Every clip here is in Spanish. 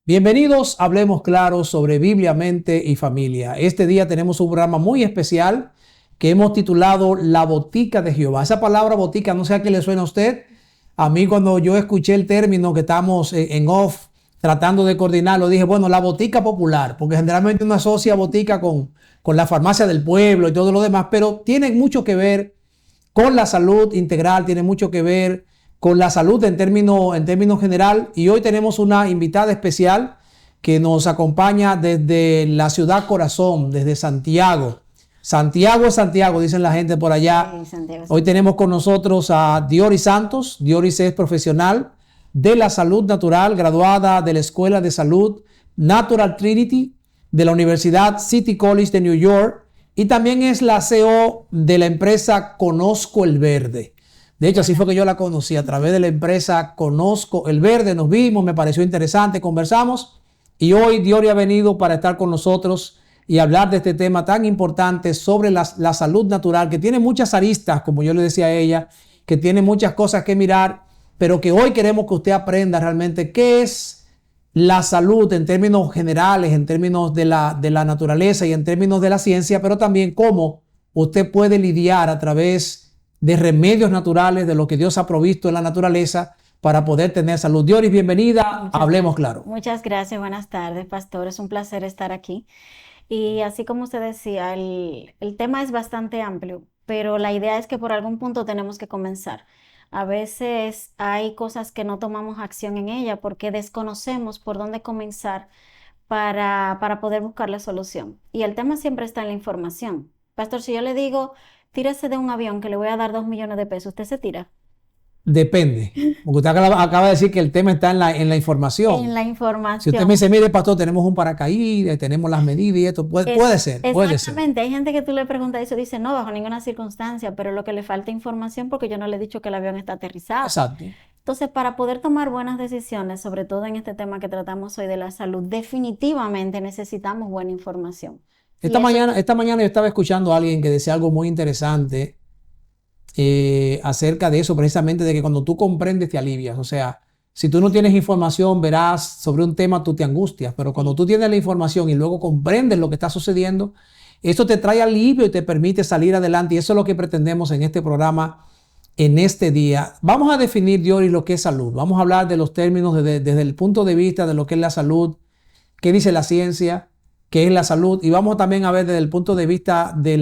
Bienvenidos a Hablemos Claro sobre Biblia, Mente y Familia. Este día tenemos un programa muy especial que hemos titulado La Botica de Jehová. Esa palabra botica, no sé a qué le suena a usted. A mí cuando yo escuché el término que estamos en off tratando de coordinarlo, dije, bueno, la botica popular, porque generalmente uno asocia botica con la farmacia del pueblo y todo lo demás, pero tiene mucho que ver con la salud integral, tiene mucho que ver con la salud en términos general. Y hoy tenemos una invitada especial que nos acompaña desde la ciudad corazón, desde Santiago. Santiago es Santiago, dicen la gente por allá. Sí, Santiago. Hoy tenemos con nosotros a Dioris Santos. Dioris es profesional de la salud natural, graduada de la Escuela de Salud Natural Trinity de la Universidad City College de New York, y también es la CEO de la empresa Conozco el Verde. De hecho, así fue que yo la conocí, a través de la empresa Conozco el Verde. Nos vimos, me pareció interesante, conversamos, y hoy Dioris ha venido para estar con nosotros y hablar de este tema tan importante sobre la salud natural, que tiene muchas aristas, como yo le decía a ella, que tiene muchas cosas que mirar, pero que hoy queremos que usted aprenda realmente qué es la salud en términos generales, en términos de la naturaleza y en términos de la ciencia, pero también cómo usted puede lidiar a través de remedios naturales, de lo que Dios ha provisto en la naturaleza para poder tener salud. Dioris, bienvenida. Hablemos Claro. Muchas gracias. Buenas tardes, pastor. Es un placer estar aquí. Y así como usted decía, el tema es bastante amplio, pero la idea es que por algún punto tenemos que comenzar. A veces hay cosas que no tomamos acción en ella porque desconocemos por dónde comenzar para poder buscar la solución. Y el tema siempre está en la información. Pastor, si yo le digo, tírese de un avión que le voy a dar 2 millones de pesos, ¿usted se tira? Depende, porque usted acaba de decir que el tema está en la información. En la información. Si usted me dice, mire, pastor, tenemos un paracaídas, tenemos las medidas y esto, puede ser. Exactamente, hay gente que tú le preguntas eso y dice, no, bajo ninguna circunstancia, pero lo que le falta información porque yo no le he dicho que el avión está aterrizado. Exacto. Entonces, para poder tomar buenas decisiones, sobre todo en este tema que tratamos hoy de la salud, definitivamente necesitamos buena información. Esta mañana yo estaba escuchando a alguien que decía algo muy interesante acerca de eso, precisamente de que cuando tú comprendes te alivias. O sea, si tú no tienes información, verás sobre un tema, tú te angustias, pero cuando tú tienes la información y luego comprendes lo que está sucediendo, esto te trae alivio y te permite salir adelante, y eso es lo que pretendemos en este programa, en este día. Vamos a definir, Dioris, lo que es salud. Vamos a hablar de los términos desde el punto de vista de lo que es la salud, qué dice la ciencia, qué es la salud, y vamos también a ver desde el punto de vista de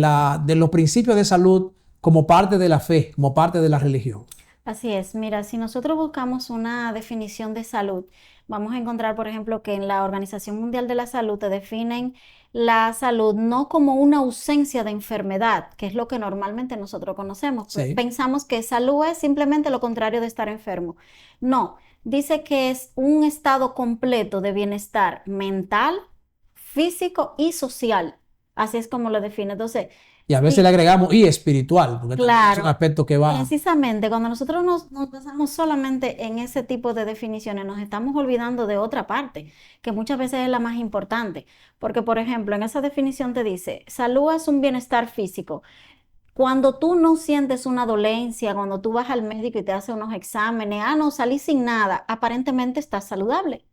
los principios de salud como parte de la fe, como parte de la religión. Así es. Mira, si nosotros buscamos una definición de salud, vamos a encontrar, por ejemplo, que en la Organización Mundial de la Salud te definen la salud no como una ausencia de enfermedad, que es lo que normalmente nosotros conocemos. Sí. Pensamos que salud es simplemente lo contrario de estar enfermo. No, dice que es un estado completo de bienestar mental, físico y social. Así es como lo define. Entonces, y a veces le agregamos y espiritual, porque claro, es un aspecto que va. Precisamente, cuando nosotros nos basamos solamente en ese tipo de definiciones, nos estamos olvidando de otra parte, que muchas veces es la más importante. Porque, por ejemplo, en esa definición te dice, salud es un bienestar físico. Cuando tú no sientes una dolencia, cuando tú vas al médico y te hace unos exámenes, no, salí sin nada, aparentemente estás saludable.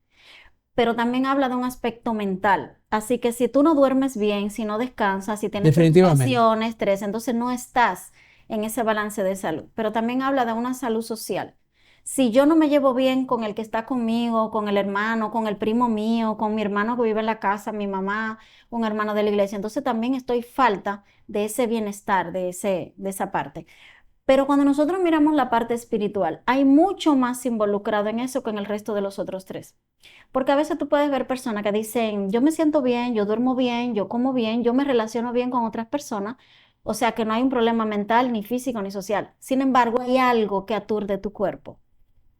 Pero también habla de un aspecto mental. Así que si tú no duermes bien, si no descansas, si tienes preocupaciones, estrés, entonces no estás en ese balance de salud. Pero también habla de una salud social. Si yo no me llevo bien con el que está conmigo, con el hermano, con el primo mío, con mi hermano que vive en la casa, mi mamá, un hermano de la iglesia, entonces también estoy falta de ese bienestar, de esa parte. Pero cuando nosotros miramos la parte espiritual, hay mucho más involucrado en eso que en el resto de los otros tres. Porque a veces tú puedes ver personas que dicen, yo me siento bien, yo duermo bien, yo como bien, yo me relaciono bien con otras personas. O sea que no hay un problema mental, ni físico, ni social. Sin embargo, hay algo que aturde tu cuerpo.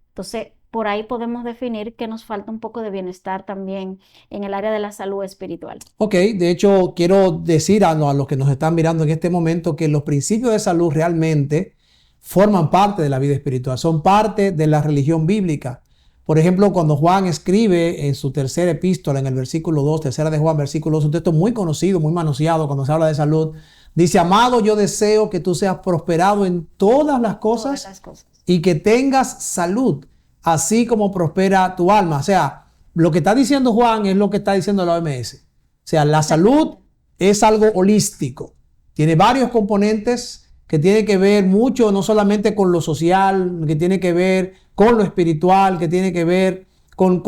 Entonces, por ahí podemos definir que nos falta un poco de bienestar también en el área de la salud espiritual. Ok, de hecho, quiero decir a los que nos están mirando en este momento que los principios de salud realmente forman parte de la vida espiritual, son parte de la religión bíblica. Por ejemplo, cuando Juan escribe en su tercera epístola, en el versículo 2, tercera de Juan, versículo 2, un texto muy conocido, muy manoseado cuando se habla de salud, dice, amado, yo deseo que tú seas prosperado en todas las cosas y que tengas salud, así como prospera tu alma. O sea, lo que está diciendo Juan es lo que está diciendo la OMS. O sea, la salud es algo holístico. Tiene varios componentes que tienen que ver mucho, no solamente con lo social, que tiene que ver con lo espiritual, que tiene que ver con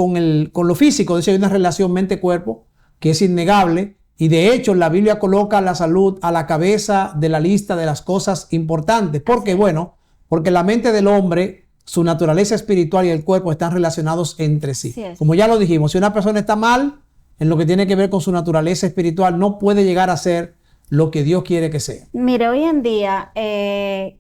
lo físico. De hecho, hay una relación mente-cuerpo que es innegable. Y de hecho, la Biblia coloca la salud a la cabeza de la lista de las cosas importantes. ¿Por qué? Bueno, porque la mente del hombre, su naturaleza espiritual y el cuerpo están relacionados entre sí. Como ya lo dijimos, si una persona está mal en lo que tiene que ver con su naturaleza espiritual, no puede llegar a ser lo que Dios quiere que sea. Mire, hoy en día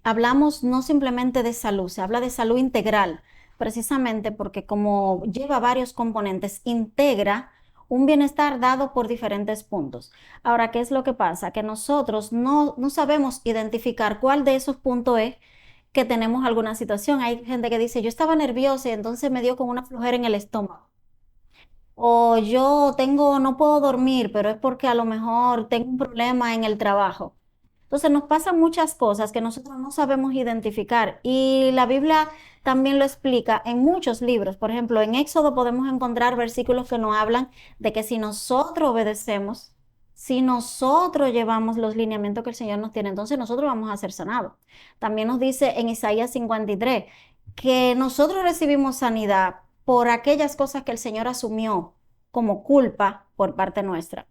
hablamos no simplemente de salud, se habla de salud integral, precisamente porque como lleva varios componentes, integra un bienestar dado por diferentes puntos. Ahora, ¿qué es lo que pasa? Que nosotros no sabemos identificar cuál de esos puntos es que tenemos alguna situación. Hay gente que dice, yo estaba nerviosa y entonces me dio como una flojera en el estómago. O yo no puedo dormir, pero es porque a lo mejor tengo un problema en el trabajo. Entonces nos pasan muchas cosas que nosotros no sabemos identificar y la Biblia también lo explica en muchos libros. Por ejemplo, en Éxodo podemos encontrar versículos que nos hablan de que si nosotros obedecemos, si nosotros llevamos los lineamientos que el Señor nos tiene, entonces nosotros vamos a ser sanados. También nos dice en Isaías 53 que nosotros recibimos sanidad por aquellas cosas que el Señor asumió como culpa por parte nuestra.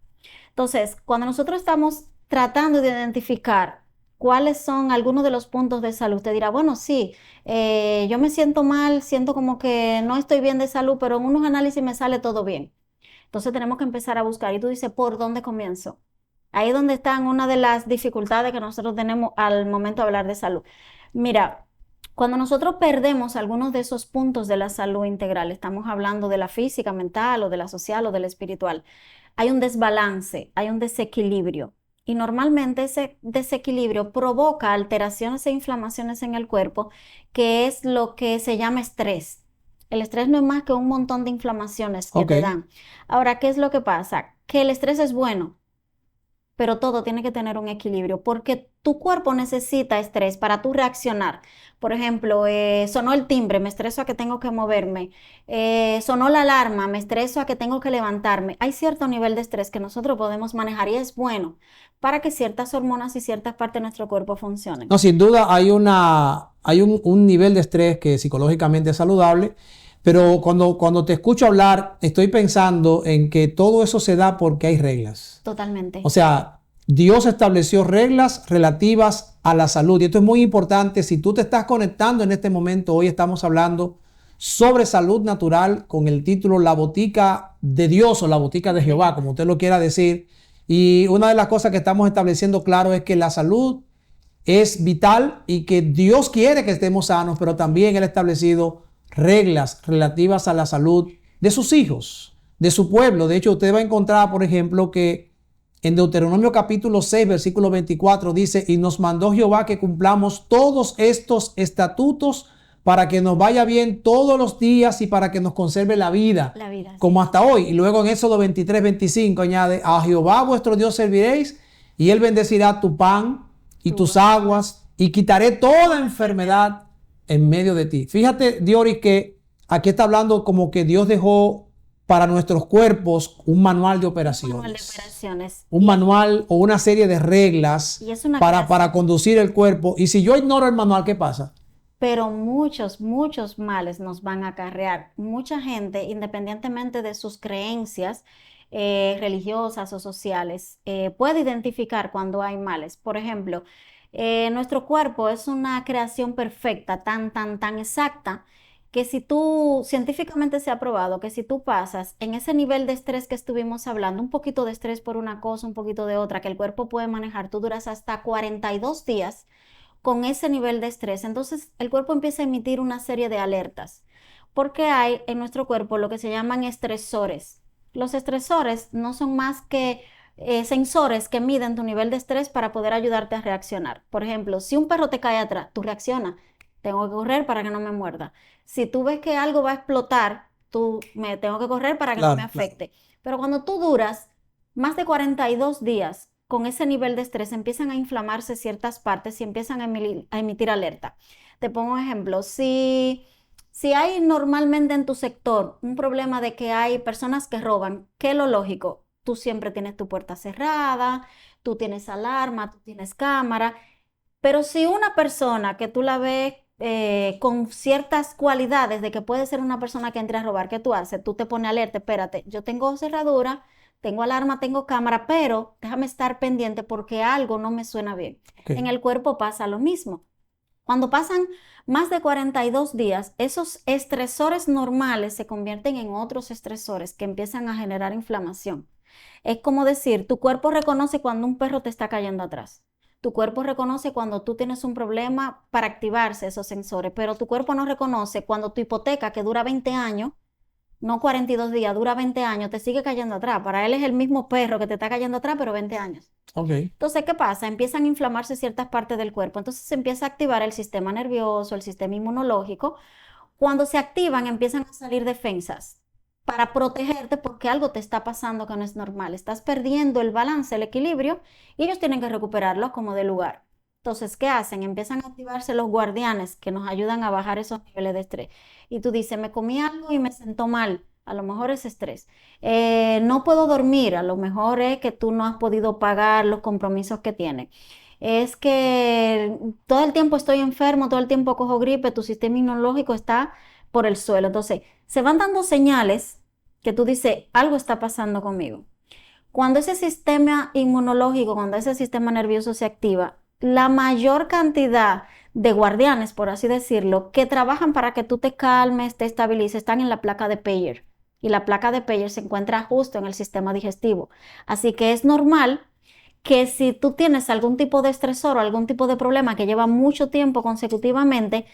Entonces, cuando nosotros estamos tratando de identificar cuáles son algunos de los puntos de salud, usted dirá, bueno, sí, yo me siento mal, siento como que no estoy bien de salud, pero en unos análisis me sale todo bien. Entonces tenemos que empezar a buscar y tú dices, ¿por dónde comienzo? Ahí es donde están una de las dificultades que nosotros tenemos al momento de hablar de salud. Mira, cuando nosotros perdemos algunos de esos puntos de la salud integral, estamos hablando de la física, mental o de la social o de la espiritual, hay un desbalance, hay un desequilibrio. Y normalmente ese desequilibrio provoca alteraciones e inflamaciones en el cuerpo, que es lo que se llama estrés. El estrés no es más que un montón de inflamaciones que te dan. Ahora, ¿qué es lo que pasa? Que el estrés es bueno, pero todo tiene que tener un equilibrio, porque tu cuerpo necesita estrés para tú reaccionar. Por ejemplo, sonó el timbre, me estreso a que tengo que moverme. Sonó la alarma, me estreso a que tengo que levantarme. Hay cierto nivel de estrés que nosotros podemos manejar y es bueno para que ciertas hormonas y ciertas partes de nuestro cuerpo funcionen. No, sin duda hay un nivel de estrés que psicológicamente es saludable, pero cuando te escucho hablar, estoy pensando en que todo eso se da porque hay reglas. Totalmente. O sea, Dios estableció reglas relativas a la salud. Y esto es muy importante. Si tú te estás conectando en este momento, hoy estamos hablando sobre salud natural con el título La Botica de Dios o La Botica de Jehová, como usted lo quiera decir. Y una de las cosas que estamos estableciendo claro es que la salud es vital y que Dios quiere que estemos sanos, pero también Él ha establecido reglas relativas a la salud de sus hijos, de su pueblo. De hecho, usted va a encontrar, por ejemplo, que en Deuteronomio capítulo 6, versículo 24 dice, y nos mandó Jehová que cumplamos todos estos estatutos para que nos vaya bien todos los días y para que nos conserve la vida como hasta hoy. Y luego en Éxodo 23, 25 añade, a Jehová vuestro Dios serviréis y Él bendecirá tu pan y tus aguas y quitaré toda enfermedad en medio de ti. Fíjate, Dioris, que aquí está hablando como que Dios dejó para nuestros cuerpos un manual de operaciones. Un manual o una serie de reglas para conducir el cuerpo. Y si yo ignoro el manual, ¿qué pasa? Pero muchos males nos van a acarrear. Mucha gente, independientemente de sus creencias religiosas o sociales, puede identificar cuando hay males. Por ejemplo, nuestro cuerpo es una creación perfecta, tan exacta, que científicamente se ha probado que si tú pasas en ese nivel de estrés que estuvimos hablando, un poquito de estrés por una cosa, un poquito de otra, que el cuerpo puede manejar, tú duras hasta 42 días con ese nivel de estrés. Entonces el cuerpo empieza a emitir una serie de alertas, porque hay en nuestro cuerpo lo que se llaman estresores. Los estresores no son más que sensores que miden tu nivel de estrés para poder ayudarte a reaccionar. Por ejemplo, si un perro te cae atrás, tú reaccionas. Tengo que correr para que no me muerda. Si tú ves que algo va a explotar, me tengo que correr para que no me afecte. Pero cuando tú duras más de 42 días con ese nivel de estrés, empiezan a inflamarse ciertas partes y empiezan a emitir alerta. Te pongo un ejemplo. Si Si hay normalmente en tu sector un problema de que hay personas que roban, ¿qué es lo lógico? Tú siempre tienes tu puerta cerrada, tú tienes alarma, tú tienes cámara, pero si una persona que tú la ves con ciertas cualidades de que puede ser una persona que entre a robar, ¿qué tú haces? Tú te pones alerta, espérate, yo tengo cerradura, tengo alarma, tengo cámara, pero déjame estar pendiente porque algo no me suena bien. En Ok. el cuerpo pasa lo mismo. Cuando pasan más de 42 días, esos estresores normales se convierten en otros estresores que empiezan a generar inflamación. Es como decir, tu cuerpo reconoce cuando un perro te está cayendo atrás. Tu cuerpo reconoce cuando tú tienes un problema para activarse esos sensores, pero tu cuerpo no reconoce cuando tu hipoteca, que dura 20 años, no 42 días, dura 20 años, te sigue cayendo atrás. Para él es el mismo perro que te está cayendo atrás, pero 20 años. Ok. Entonces, ¿qué pasa? Empiezan a inflamarse ciertas partes del cuerpo. Entonces se empieza a activar el sistema nervioso, el sistema inmunológico. Cuando se activan, empiezan a salir defensas para protegerte porque algo te está pasando que no es normal. Estás perdiendo el balance, el equilibrio, y ellos tienen que recuperarlo como de lugar. Entonces, ¿qué hacen? Empiezan a activarse los guardianes que nos ayudan a bajar esos niveles de estrés. Y tú dices, me comí algo y me sentó mal. A lo mejor es estrés. No puedo dormir. A lo mejor es que tú no has podido pagar los compromisos que tienes. Es que todo el tiempo estoy enfermo, todo el tiempo cojo gripe, tu sistema inmunológico está por el suelo. Entonces, se van dando señales que tú dices, algo está pasando conmigo. Cuando ese sistema inmunológico, cuando ese sistema nervioso se activa, la mayor cantidad de guardianes, por así decirlo, que trabajan para que tú te calmes, te estabilices, están en la placa de Peyer. Y la placa de Peyer se encuentra justo en el sistema digestivo. Así que es normal que si tú tienes algún tipo de estresor o algún tipo de problema que lleva mucho tiempo consecutivamente,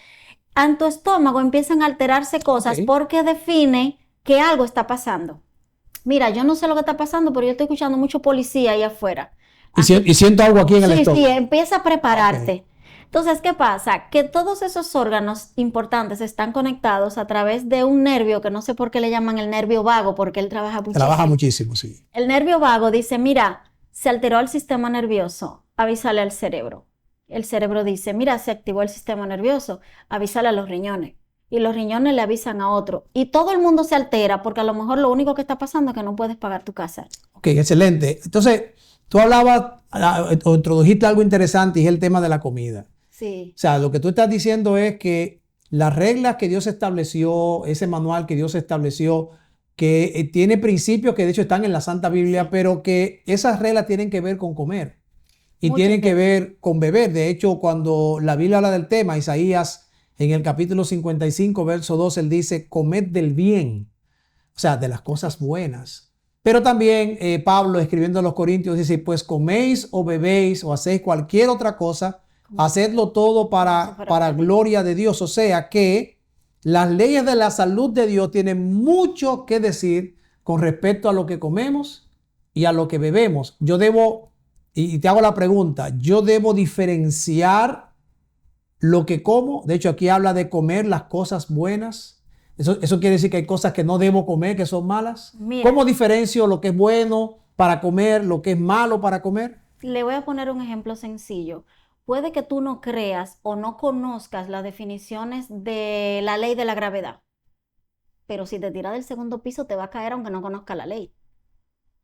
en tu estómago empiezan a alterarse Ok. cosas porque define que algo está pasando. Mira, yo no sé lo que está pasando, pero yo estoy escuchando mucho policía ahí afuera. Así, Y siento algo aquí en el sí, sí, estómago. empieza a Ok. prepararte. Entonces, ¿qué pasa? Que todos esos órganos importantes están conectados a través de un nervio que no sé por qué le llaman el nervio vago, porque él trabaja Trabaja muchísimo. muchísimo, sí. El nervio vago dice, mira, se alteró el sistema nervioso, avísale al cerebro. El cerebro dice, mira, se activó el sistema nervioso, avísale a los riñones. Y los riñones le avisan a otro. Y todo el mundo se altera porque a lo mejor lo único que está pasando es que no puedes pagar tu casa. Ok, excelente. Entonces, tú hablabas o introdujiste algo interesante y es el tema de la comida. Sí, O sea, lo que tú estás diciendo es que las reglas que Dios estableció, ese manual que Dios estableció, que tiene principios que de hecho están en la Santa Biblia, sí, pero que esas reglas tienen que ver con comer y mucho tienen que tiempo. ver con beber. De hecho, cuando la Biblia habla del tema, Isaías en el capítulo 55, verso 2, él dice, comed del bien, o sea, de las Así cosas es. buenas. Pero también Pablo, escribiendo a los Corintios, dice, pues coméis o bebéis o hacéis cualquier otra cosa, Como hacedlo todo como si fuera para para ti. gloria de Dios. O sea que las leyes de la salud de Dios tienen mucho que decir con respecto a lo que comemos y a lo que bebemos. Yo debo, y te hago la pregunta, yo debo diferenciar lo que como. De hecho, aquí habla de comer las cosas buenas. Eso quiere decir que hay cosas que no debo comer, que son malas. Mira, ¿Cómo diferencio lo que es bueno para comer, lo que es malo para comer? le voy a poner un ejemplo sencillo. Puede que tú no creas o no conozcas las definiciones de la ley de la gravedad, pero si te tiras del segundo piso te va a caer aunque no conozca la ley.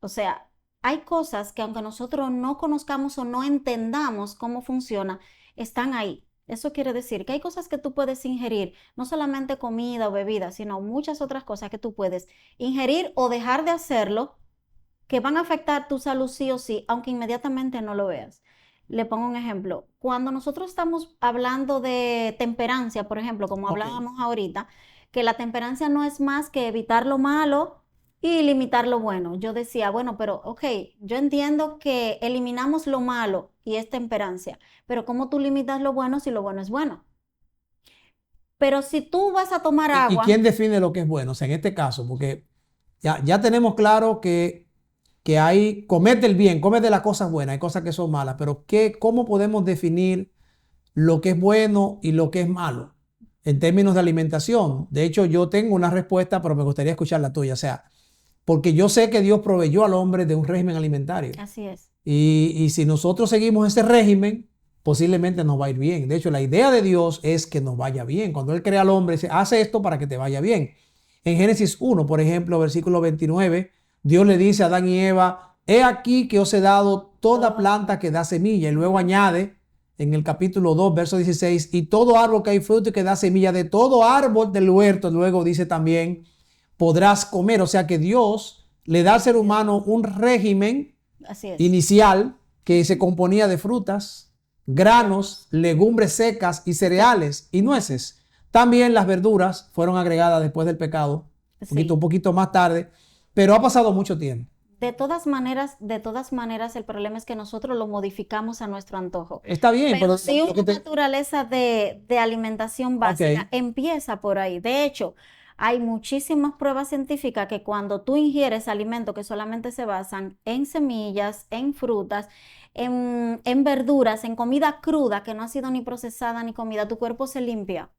O sea, hay cosas que aunque nosotros no conozcamos o no entendamos cómo funciona, están ahí. Eso quiere decir que hay cosas que tú puedes ingerir, no solamente comida o bebida, sino muchas otras cosas que tú puedes ingerir o dejar de hacerlo que van a afectar tu salud sí o sí, aunque inmediatamente no lo veas. Le pongo un ejemplo. Cuando nosotros estamos hablando de temperancia, por ejemplo, como Ok. hablábamos ahorita, que la temperancia no es más que evitar lo malo y limitar lo bueno. Yo decía, bueno, pero ok, yo entiendo que eliminamos lo malo y es temperancia, pero ¿cómo tú limitas lo bueno si lo bueno es bueno? Pero si tú vas a tomar ¿Y agua, quién define lo que es bueno? O sea, en este caso, porque ya tenemos claro que hay, comer del bien, comer de las cosas buenas, hay cosas que son malas, pero ¿cómo podemos definir lo que es bueno y lo que es malo en términos de alimentación? De hecho, yo tengo una respuesta, pero me gustaría escuchar la tuya. O sea, porque yo sé que Dios proveyó al hombre de un régimen alimentario. así es. Y si nosotros seguimos ese régimen, posiblemente nos va a ir bien. De hecho, la idea de Dios es que nos vaya bien. Cuando Él crea al hombre, dice, hace esto para que te vaya bien. En Génesis 1, por ejemplo, versículo 29, Dios le dice a Adán y Eva, he aquí que os he dado toda planta que da semilla. Y luego añade en el capítulo 2, verso 16, y todo árbol que hay fruto y que da semilla, de todo árbol del huerto, luego dice también, podrás comer. O sea que Dios le da al ser humano un régimen inicial que se componía de frutas, granos, legumbres secas y cereales y nueces. También las verduras fueron agregadas después del pecado, un poquito más tarde, pero ha pasado mucho tiempo. De todas maneras, el problema es que nosotros lo modificamos a nuestro antojo. Está bien, pero si una naturaleza de alimentación básica empieza por ahí. De hecho, hay muchísimas pruebas científicas que cuando tú ingieres alimentos que solamente se basan en semillas, en frutas, en verduras, en comida cruda que no ha sido ni procesada ni comida, tu cuerpo se limpia.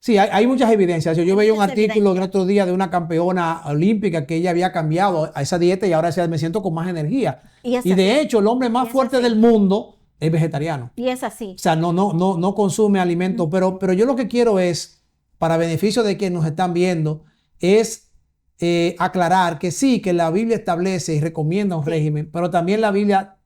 Sí, hay muchas evidencias. Yo veía un artículo el otro día de una campeona olímpica que ella había cambiado a esa dieta y ahora me siento con más energía. Y de hecho, el hombre más fuerte del mundo es vegetariano. Y es así. O sea, no consume alimentos. Pero yo lo que quiero es, para beneficio de quienes nos están viendo, es aclarar que sí, que la Biblia establece y recomienda un régimen, pero también la Biblia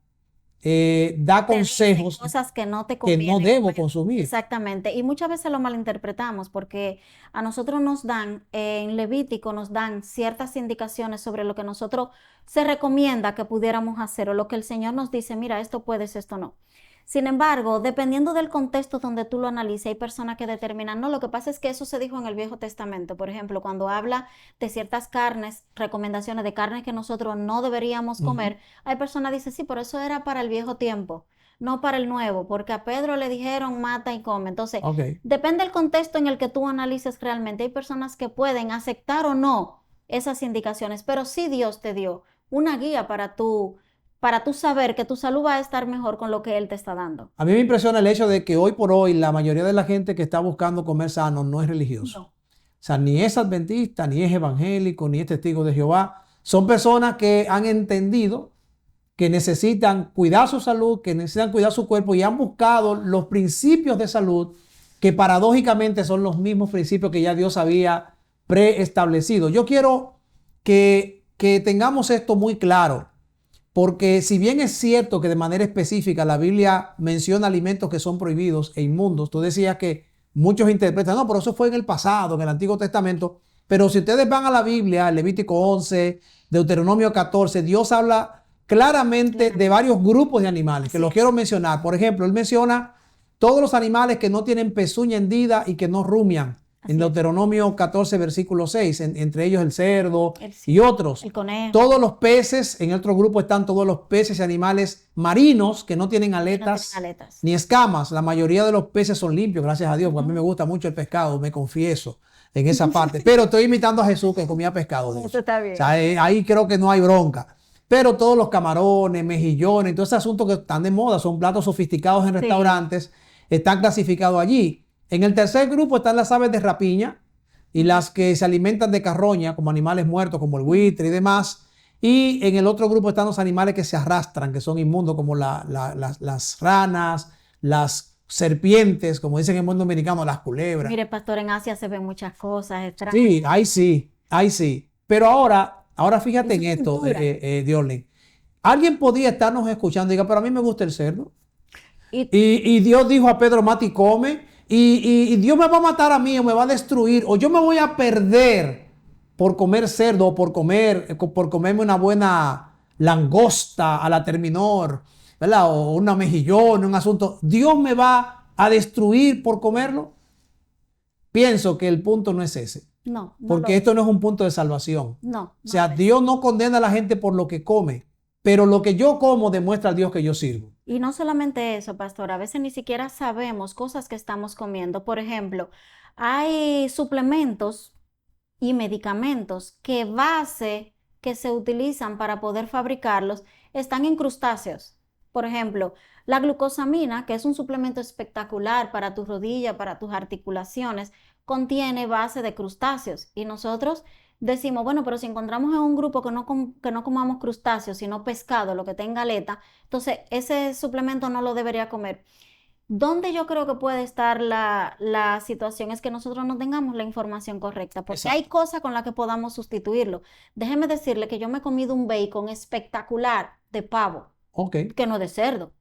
da consejos cosas que no te convienen, que no debo consumir. Exactamente. Y muchas veces lo malinterpretamos porque a nosotros nos dan, en Levítico nos dan ciertas indicaciones sobre lo que nosotros se recomienda que pudiéramos hacer o lo que el Señor nos dice, mira, esto puedes, esto no. Sin embargo, dependiendo del contexto donde tú lo analices, hay personas que determinan, no, lo que pasa es que eso se dijo en el Viejo Testamento. Por ejemplo, cuando habla de ciertas carnes, recomendaciones de carnes que nosotros no deberíamos comer, hay personas que dicen, sí, pero eso era para el viejo tiempo, no para el nuevo, porque a Pedro le dijeron mata y come. Entonces, depende del contexto en el que tú analices realmente. Hay personas que pueden aceptar o no esas indicaciones, pero sí Dios te dio una guía para tú saber que tu salud va a estar mejor con lo que Él te está dando. A mí me impresiona el hecho de que hoy por hoy la mayoría de la gente que está buscando comer sano no es religioso. No. O sea, ni es adventista, ni es evangélico, ni es testigo de Jehová. Son personas que han entendido que necesitan cuidar su salud, que necesitan cuidar su cuerpo y han buscado los principios de salud que paradójicamente son los mismos principios que ya Dios había preestablecido. Yo quiero que tengamos esto muy claro. Porque si bien es cierto que de manera específica la Biblia menciona alimentos que son prohibidos e inmundos, tú decías que muchos interpretan, no, pero eso fue en el pasado, en el Antiguo Testamento. Pero si ustedes van a la Biblia, Levítico 11, Deuteronomio 14, Dios habla claramente de varios grupos de animales que los quiero mencionar. Por ejemplo, Él menciona todos los animales que no tienen pezuña hendida y que no rumian. En Deuteronomio 14, versículo 6, entre ellos el cerdo y otros. El conejo. Todos los peces, en otro grupo están todos los peces y animales marinos que no tienen aletas, ni escamas. La mayoría de los peces son limpios, gracias a Dios, porque a mí me gusta mucho el pescado, me confieso en esa parte. Pero estoy imitando a Jesús que comía pescado. Eso está bien. O sea, ahí creo que no hay bronca. Pero todos los camarones, mejillones, todos esos asuntos que están de moda, son platos sofisticados en restaurantes, están clasificados allí. En el tercer grupo están las aves de rapiña y las que se alimentan de carroña, como animales muertos, como el buitre y demás. Y en el otro grupo están los animales que se arrastran, que son inmundos, como las ranas, las serpientes, como dicen en buen dominicano, las culebras. Mire, pastor, en Asia se ven muchas cosas extrañas. Sí, ahí sí. Pero ahora fíjate en esto, Diorlin. Alguien podía estarnos escuchando y diga, pero a mí me gusta el cerdo. Y Dios dijo a Pedro, mata y come. Y Dios me va a matar a mí o me va a destruir o yo me voy a perder por comer cerdo o por comerme una buena langosta a la Terminor, ¿verdad? O una mejillón, un asunto. ¿Dios me va a destruir por comerlo? Pienso que el punto no es ese. No. Porque esto no es un punto de salvación. No. O sea, Dios no condena a la gente por lo que come, pero lo que yo como demuestra al Dios que yo sirvo. Y no solamente eso, pastor, a veces ni siquiera sabemos cosas que estamos comiendo. Por ejemplo, hay suplementos y medicamentos que se utilizan para poder fabricarlos están en crustáceos. Por ejemplo, la glucosamina, que es un suplemento espectacular para tus rodillas, para tus articulaciones, contiene base de crustáceos. Y nosotros decimos, bueno, pero si encontramos en un grupo que no comamos crustáceos, sino pescado, lo que tenga aleta, entonces ese suplemento no lo debería comer. ¿Dónde yo creo que puede estar la situación? Es que nosotros no tengamos la información correcta, porque hay Exacto. cosas con las que podamos sustituirlo. Déjeme decirle que yo me he comido un bacon espectacular de pavo, Ok. que no de cerdo.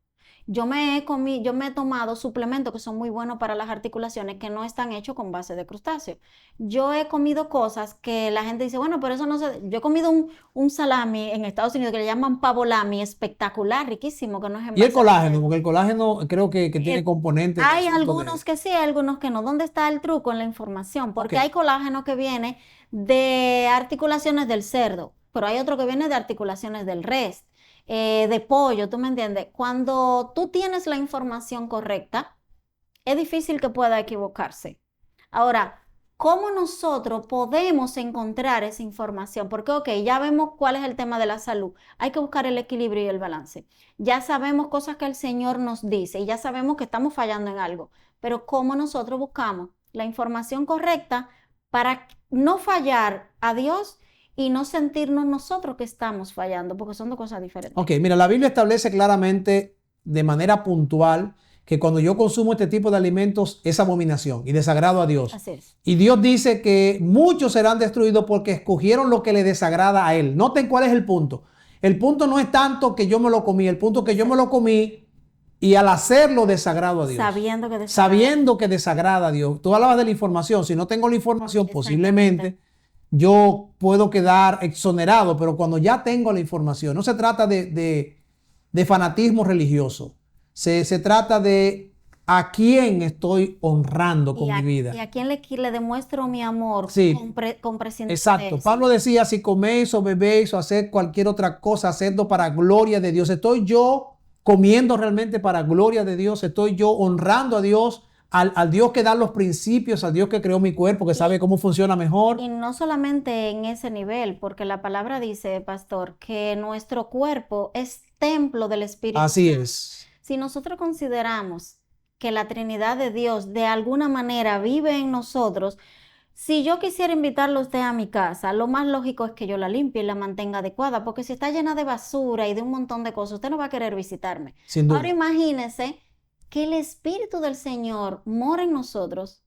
Yo me he tomado suplementos que son muy buenos para las articulaciones que no están hechos con base de crustáceo. Yo he comido cosas que la gente dice, bueno, pero eso no se... Yo he comido un salami en Estados Unidos que le llaman pavolami, espectacular, riquísimo, que no es en Y el base de colágeno, cerdo. porque el colágeno creo que tiene componentes de Hay asunto algunos de... que sí, hay algunos que no. ¿Dónde está el truco en la información? Ok. Porque hay colágeno que viene de articulaciones del cerdo, pero hay otro que viene de articulaciones del res, de pollo, ¿tú me entiendes? Cuando tú tienes la información correcta, es difícil que pueda equivocarse. Ahora, ¿cómo nosotros podemos encontrar esa información? Porque, ok, ya vemos cuál es el tema de la salud. Hay que buscar el equilibrio y el balance. Ya sabemos cosas que el Señor nos dice y ya sabemos que estamos fallando en algo. Pero ¿cómo nosotros buscamos la información correcta para no fallar a Dios y no sentirnos nosotros que estamos fallando? Porque son dos cosas diferentes. Ok, mira, la Biblia establece claramente de manera puntual que cuando yo consumo este tipo de alimentos es abominación y desagrado a Dios. Así es. Y Dios dice que muchos serán destruidos porque escogieron lo que le desagrada a Él. Noten cuál es el punto. El punto no es tanto que yo me lo comí, el punto es que yo me lo comí y al hacerlo desagrado a Dios. Sabiendo que Sabiendo que desagrada a Dios. Tú hablabas de la información. Si no tengo la información, exactamente. posiblemente yo puedo quedar exonerado, pero cuando ya tengo la información, no se trata de fanatismo religioso, se trata de a quién estoy honrando con mi Y vida. a quién le demuestro mi amor Sí, con prescindir de exacto. eso. Pablo decía, si coméis o bebéis o haced cualquier otra cosa, hacedlo para gloria de Dios. ¿Estoy yo comiendo realmente para gloria de Dios? ¿Estoy yo honrando a Dios, al Dios que da los principios, al Dios que creó mi cuerpo, que sabe cómo funciona mejor? Y no solamente en ese nivel, porque la palabra dice, pastor, que nuestro cuerpo es templo del Espíritu Así Santo. es. Si nosotros consideramos que la Trinidad de Dios de alguna manera vive en nosotros, si yo quisiera invitarlo a usted a mi casa, lo más lógico es que yo la limpie y la mantenga adecuada, porque si está llena de basura y de un montón de cosas, usted no va a querer visitarme. Sin Ahora duda. imagínese que el Espíritu del Señor mora en nosotros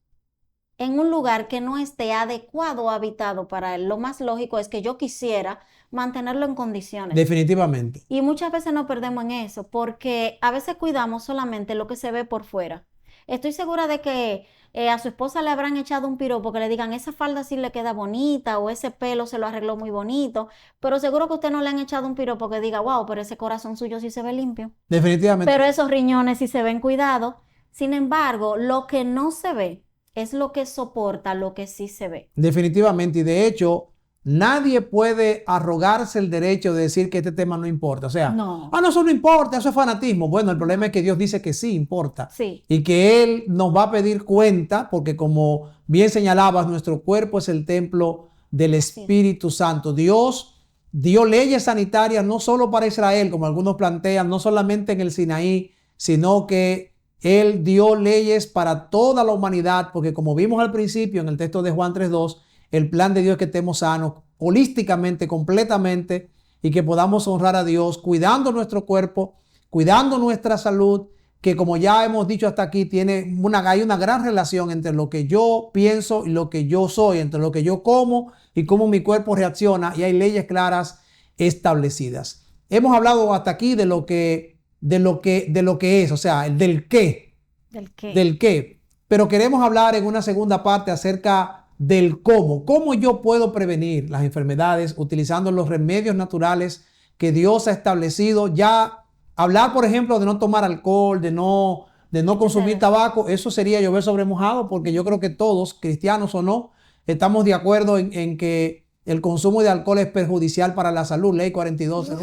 en un lugar que no esté adecuado o habitado para él. Lo más lógico es que yo quisiera mantenerlo en condiciones. Definitivamente. Y muchas veces nos perdemos en eso, porque a veces cuidamos solamente lo que se ve por fuera. Estoy segura de que a su esposa le habrán echado un piropo que le digan, esa falda sí le queda bonita o ese pelo se lo arregló muy bonito, pero seguro que usted no le han echado un piropo que diga, wow, pero ese corazón suyo sí se ve limpio, Definitivamente. pero esos riñones sí se ven cuidados. Sin embargo, lo que no se ve es lo que soporta lo que sí se ve. Definitivamente. Y de hecho, nadie puede arrogarse el derecho de decir que este tema no importa. O sea, No. no, eso no importa, eso es fanatismo. Bueno, el problema es que Dios dice que sí importa. Sí. Y que Él nos va a pedir cuenta, porque como bien señalabas, nuestro cuerpo es el templo del Espíritu Santo. Dios dio leyes sanitarias no solo para Israel, como algunos plantean, no solamente en el Sinaí, sino que Él dio leyes para toda la humanidad, porque como vimos al principio en el texto de Juan 3:2, el plan de Dios es que estemos sanos holísticamente, completamente, y que podamos honrar a Dios cuidando nuestro cuerpo, cuidando nuestra salud, que como ya hemos dicho hasta aquí, hay una gran relación entre lo que yo pienso y lo que yo soy, entre lo que yo como y cómo mi cuerpo reacciona, y hay leyes claras establecidas. Hemos hablado hasta aquí de lo que es, o sea, del qué. Del qué. Pero queremos hablar en una segunda parte acerca del cómo. ¿Cómo yo puedo prevenir las enfermedades utilizando los remedios naturales que Dios ha establecido? Ya hablar, por ejemplo, de no tomar alcohol, de no consumir tabaco, eso sería llover sobre mojado, porque yo creo que todos, cristianos o no, estamos de acuerdo en que el consumo de alcohol es perjudicial para la salud. Ley 42. Eso es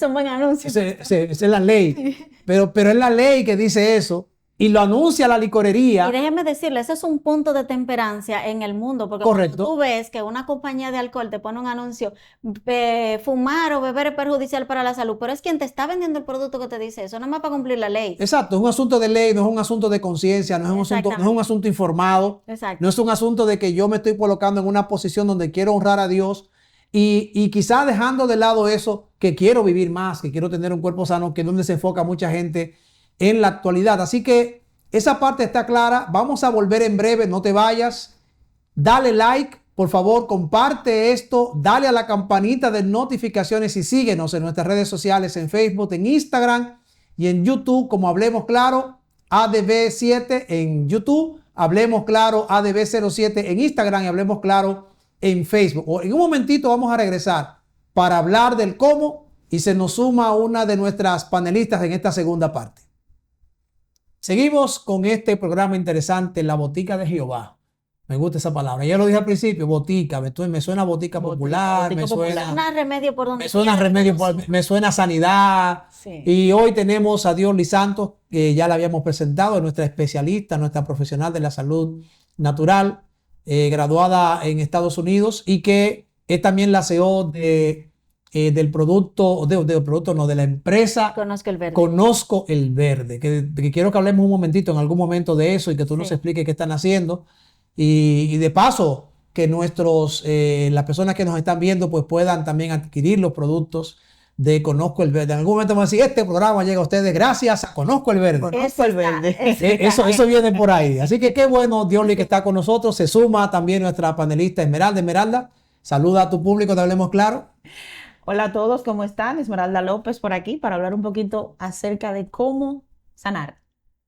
un buen anuncio. Esa es la ley. Pero es la ley que dice eso. Y lo anuncia la licorería. Y déjeme decirle, ese es un punto de temperancia en el mundo, porque Correcto. cuando tú ves que una compañía de alcohol te pone un anuncio, fumar o beber es perjudicial para la salud, pero es quien te está vendiendo el producto que te dice eso, nada más para cumplir la ley. Exacto, es un asunto de ley, no es un asunto de conciencia, no es un asunto informado. Exacto. No es un asunto de que yo me estoy colocando en una posición donde quiero honrar a Dios y quizá dejando de lado eso, que quiero vivir más, que quiero tener un cuerpo sano, que es donde se enfoca mucha gente, en la actualidad. Así que esa parte está clara. Vamos a volver en breve, no te vayas. Dale like, por favor, comparte esto, dale a la campanita de notificaciones y síguenos en nuestras redes sociales, en Facebook, en Instagram y en YouTube, como Hablemos Claro, ADB7 en YouTube, Hablemos Claro, ADB07 en Instagram y Hablemos Claro en Facebook. En un momentito vamos a regresar para hablar del cómo y se nos suma una de nuestras panelistas en esta segunda parte. Seguimos con este programa interesante, La Botica de Jehová. Me gusta esa palabra. Ya lo dije al principio, botica. Me suena botica popular, me suena remedio por donde me suena remedio, me suena sanidad. Sí. Y hoy tenemos a Diorly Santos, que ya la habíamos presentado, nuestra especialista, nuestra profesional de la salud natural, graduada en Estados Unidos y que es también la CEO del producto, de la empresa Conozco el Verde. Conozco el Verde, que quiero que hablemos un momentito, en algún momento de eso y que tú nos expliques qué están haciendo. Y de paso, que las personas que nos están viendo pues puedan también adquirir los productos de Conozco el Verde. En algún momento vamos a decir, este programa llega a ustedes gracias a Conozco el Verde. Conozco el Verde. Eso viene por ahí. Así que qué bueno, Diorly, que está con nosotros. Se suma también nuestra panelista Esmeralda. Esmeralda, saluda a tu público, te Hablemos Claro. Hola a todos, ¿cómo están? Esmeralda López por aquí para hablar un poquito acerca de cómo sanar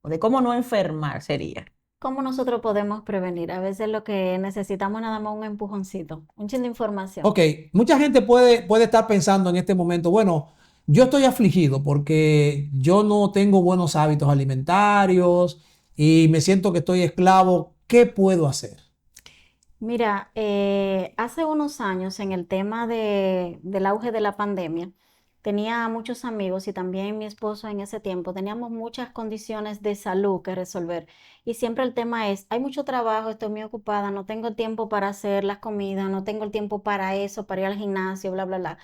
o de cómo no enfermar sería. ¿Cómo nosotros podemos prevenir? A veces lo que necesitamos nada más un empujoncito, un chin de información. Ok, mucha gente puede estar pensando en este momento, bueno, yo estoy afligido porque yo no tengo buenos hábitos alimentarios y me siento que estoy esclavo. ¿Qué puedo hacer? Mira, hace unos años en el tema del auge de la pandemia, tenía muchos amigos y también mi esposo en ese tiempo, teníamos muchas condiciones de salud que resolver y siempre el tema es, hay mucho trabajo, estoy muy ocupada, no tengo tiempo para hacer las comidas, no tengo el tiempo para eso, para ir al gimnasio, bla, bla, bla.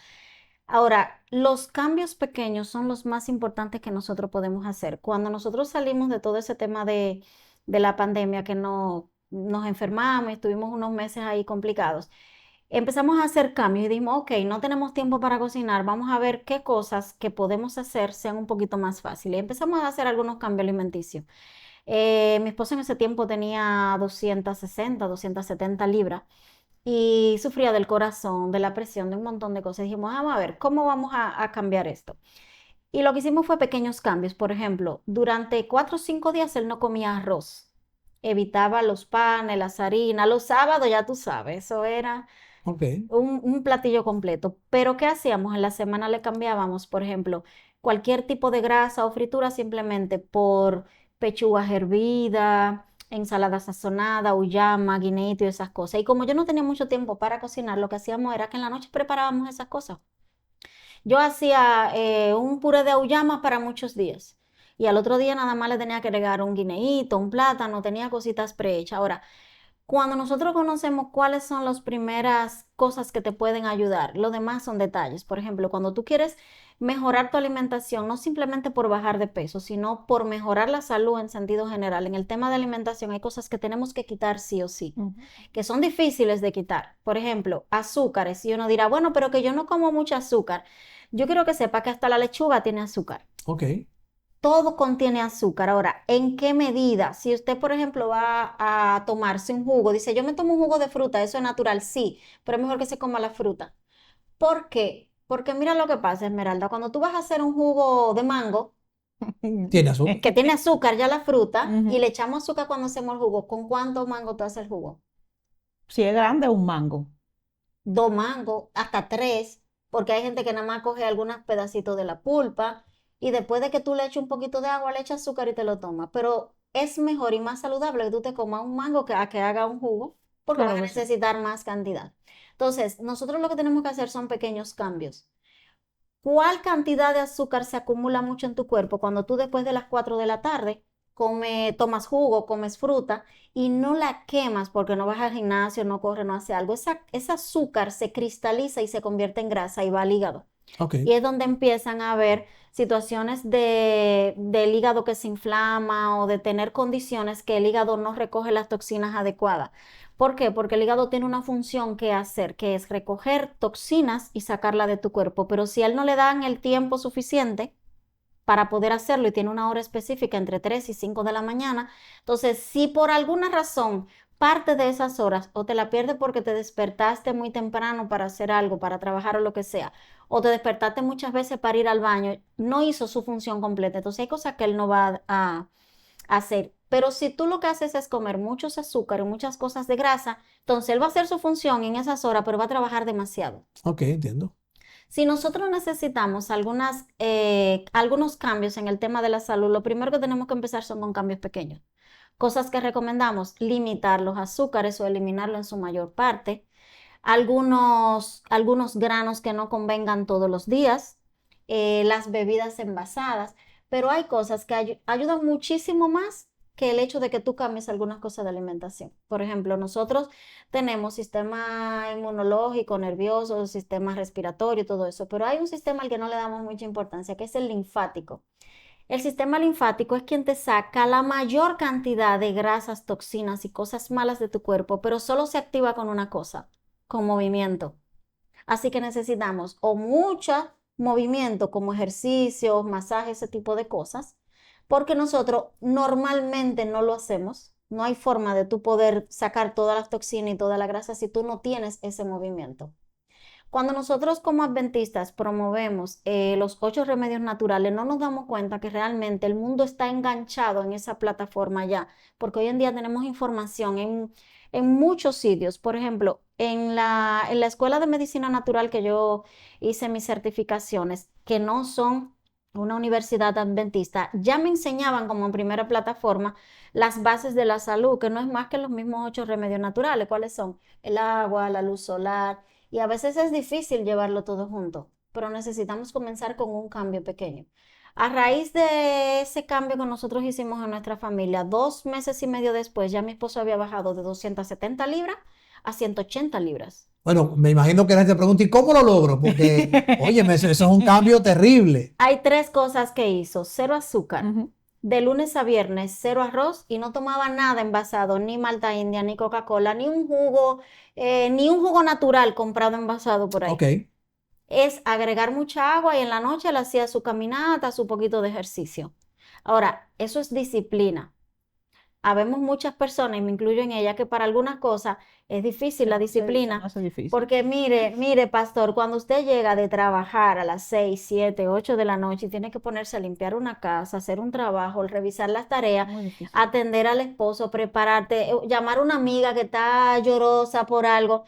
Ahora, los cambios pequeños son los más importantes que nosotros podemos hacer. Cuando nosotros salimos de todo ese tema de la pandemia, que no, nos enfermamos y estuvimos unos meses ahí complicados, empezamos a hacer cambios y dijimos, ok, no tenemos tiempo para cocinar, vamos a ver qué cosas que podemos hacer sean un poquito más fáciles. Y empezamos a hacer algunos cambios alimenticios. Mi esposo en ese tiempo tenía 260, 270 libras y sufría del corazón, de la presión, de un montón de cosas. Dijimos, vamos a ver, ¿cómo vamos a cambiar esto? Y lo que hicimos fue pequeños cambios. Por ejemplo, durante 4 o 5 días él no comía arroz. Evitaba los panes, las harinas. Los sábados, ya tú sabes, eso era Okay. un platillo completo. Pero ¿qué hacíamos? En la semana le cambiábamos, por ejemplo, cualquier tipo de grasa o fritura simplemente por pechugas hervidas, ensalada sazonada, uyama, guineito y esas cosas. Y como yo no tenía mucho tiempo para cocinar, lo que hacíamos era que en la noche preparábamos esas cosas. Yo hacía un puré de auyama para muchos días. Y al otro día nada más le tenía que agregar un guineíto, un plátano, tenía cositas prehechas. Ahora, cuando nosotros conocemos cuáles son las primeras cosas que te pueden ayudar, lo demás son detalles. Por ejemplo, cuando tú quieres mejorar tu alimentación, no simplemente por bajar de peso, sino por mejorar la salud en sentido general. En el tema de alimentación hay cosas que tenemos que quitar sí o sí, que son difíciles de quitar. Por ejemplo, azúcares. Y uno dirá, bueno, pero que yo no como mucho azúcar. Yo quiero que sepa que hasta la lechuga tiene azúcar. Ok. Todo contiene azúcar. Ahora, ¿en qué medida? Si usted, por ejemplo, va a tomarse un jugo, dice, yo me tomo un jugo de fruta, eso es natural, sí, pero es mejor que se coma la fruta. ¿Por qué? Porque mira lo que pasa, Esmeralda, cuando tú vas a hacer un jugo de mango, Tiene azúcar. que tiene azúcar ya la fruta, y le echamos azúcar cuando hacemos el jugo, ¿con cuánto mango tú haces el jugo? Si es grande, un mango. 2 mangos, hasta 3, porque hay gente que nada más coge algunos pedacitos de la pulpa y después de que tú le eches un poquito de agua, le echas azúcar y te lo tomas. Pero es mejor y más saludable que tú te comas un mango que a que haga un jugo, porque vas a Claro que sí. necesitar más cantidad. Entonces, nosotros lo que tenemos que hacer son pequeños cambios. ¿Cuál cantidad de azúcar se acumula mucho en tu cuerpo cuando tú después de las 4 de la tarde tomas jugo, comes fruta y no la quemas porque no vas al gimnasio, no corres, no hace algo? Ese azúcar se cristaliza y se convierte en grasa y va al hígado. Ok. Y es donde empiezan a haber situaciones del hígado que se inflama o de tener condiciones que el hígado no recoge las toxinas adecuadas. ¿Por qué? Porque el hígado tiene una función que hacer, que es recoger toxinas y sacarla de tu cuerpo. Pero si a él no le dan el tiempo suficiente, para poder hacerlo y tiene una hora específica entre 3 y 5 de la mañana. Entonces, si por alguna razón parte de esas horas o te la pierdes porque te despertaste muy temprano para hacer algo, para trabajar o lo que sea, o te despertaste muchas veces para ir al baño, no hizo su función completa. Entonces hay cosas que él no va a hacer. Pero si tú lo que haces es comer muchos azúcares y muchas cosas de grasa, entonces él va a hacer su función en esas horas, pero va a trabajar demasiado. Ok, entiendo. Si nosotros necesitamos algunos cambios en el tema de la salud, lo primero que tenemos que empezar son con cambios pequeños. Cosas que recomendamos: limitar los azúcares o eliminarlo en su mayor parte, algunos granos que no convengan todos los días, las bebidas envasadas, pero hay cosas que ayudan muchísimo más que el hecho de que tú cambies algunas cosas de alimentación. Por ejemplo, nosotros tenemos sistema inmunológico, nervioso, sistema respiratorio, todo eso, pero hay un sistema al que no le damos mucha importancia, que es el linfático. El sistema linfático es quien te saca la mayor cantidad de grasas, toxinas y cosas malas de tu cuerpo, pero solo se activa con una cosa: con movimiento. Así que necesitamos o mucho movimiento como ejercicios, masajes, ese tipo de cosas, porque nosotros normalmente no lo hacemos. No hay forma de tú poder sacar todas las toxinas y toda la grasa si tú no tienes ese movimiento. Cuando nosotros como adventistas promovemos los 8 remedios naturales, no nos damos cuenta que realmente el mundo está enganchado en esa plataforma ya, porque hoy en día tenemos información en muchos sitios. Por ejemplo, en la Escuela de Medicina Natural que yo hice mis certificaciones, que no son una universidad adventista, ya me enseñaban como en primera plataforma las bases de la salud, que no es más que los mismos 8 remedios naturales. ¿Cuáles son? El agua, la luz solar. Y a veces es difícil llevarlo todo junto, pero necesitamos comenzar con un cambio pequeño. A raíz de ese cambio que nosotros hicimos en nuestra familia, 2 meses y medio después, ya mi esposo había bajado de 270 libras a 180 libras. Bueno, me imagino que la gente pregunta, ¿y cómo lo logro? Porque, oye, eso es un cambio terrible. Hay 3 cosas que hizo: 0 azúcar, Ujú. de lunes a viernes, 0 arroz, y no tomaba nada envasado, ni Malta India, ni Coca-Cola, ni un jugo natural comprado envasado por ahí. Ok. Es agregar mucha agua y en la noche le hacía su caminata, su poquito de ejercicio. Ahora, eso es disciplina. Habemos muchas personas, y me incluyo en ella, que para algunas cosas es difícil la disciplina. Eso es difícil. Porque mire, pastor, cuando usted llega de trabajar a las 6, 7, 8 de la noche y tiene que ponerse a limpiar una casa, hacer un trabajo, revisar las tareas, Muy difícil. atender al esposo, prepararte, llamar a una amiga que está llorosa por algo,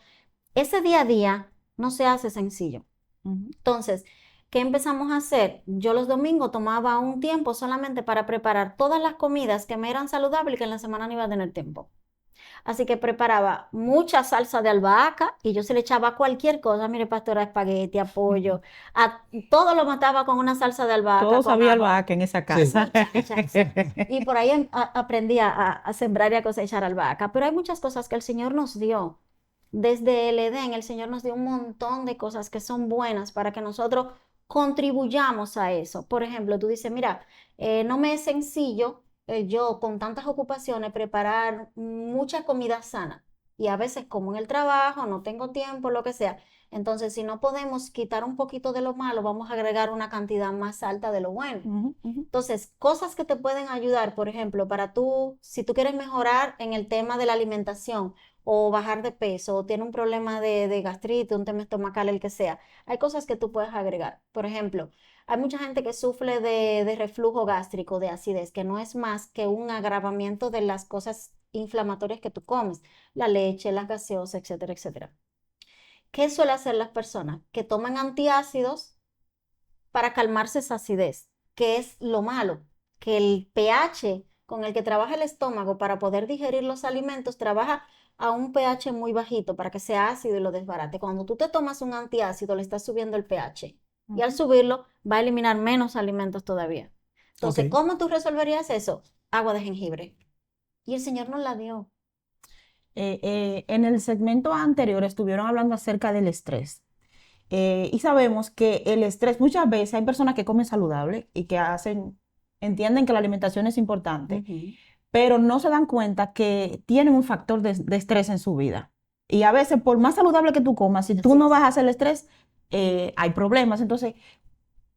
ese día a día no se hace sencillo. Ujú. Entonces, ¿qué empezamos a hacer? Yo los domingos tomaba un tiempo solamente para preparar todas las comidas que me eran saludables y que en la semana no iba a tener tiempo. Así que preparaba mucha salsa de albahaca y yo se le echaba cualquier cosa. Mire, pastora, espagueti, pollo, todo lo mataba con una salsa de albahaca. Todo con sabía ajo. albahaca en esa casa. Y por ahí aprendí a sembrar y a cosechar albahaca. Pero hay muchas cosas que el Señor nos dio. Desde el Edén, el Señor nos dio un montón de cosas que son buenas para que nosotros contribuyamos a eso. Por ejemplo, tú dices, mira, no me es sencillo yo con tantas ocupaciones preparar mucha comida sana. Y a veces como en el trabajo, no tengo tiempo, lo que sea. Entonces, si no podemos quitar un poquito de lo malo, vamos a agregar una cantidad más alta de lo bueno. Ujú, ujú. Entonces, cosas que te pueden ayudar, por ejemplo, si tú quieres mejorar en el tema de la alimentación o bajar de peso o tienes un problema de gastritis, un tema estomacal, el que sea, hay cosas que tú puedes agregar. Por ejemplo, hay mucha gente que sufre de reflujo gástrico, de acidez, que no es más que un agravamiento de las cosas inflamatorias que tú comes, la leche, las gaseosas, etcétera, etcétera. ¿Qué suelen hacer las personas? Que toman antiácidos para calmarse esa acidez, que es lo malo, que el pH con el que trabaja el estómago para poder digerir los alimentos trabaja a un pH muy bajito para que sea ácido y lo desbarate. Cuando tú te tomas un antiácido, le estás subiendo el pH y al subirlo va a eliminar menos alimentos todavía. Entonces, Ok. ¿cómo tú resolverías eso? Agua de jengibre. Y el Señor nos la dio. En el segmento anterior estuvieron hablando acerca del estrés. Y sabemos que el estrés, muchas veces hay personas que comen saludable y que entienden que la alimentación es importante, pero no se dan cuenta que tienen un factor de estrés en su vida. Y a veces, por más saludable que tú comas, si tú Así no es. bajas el estrés, hay problemas. Entonces,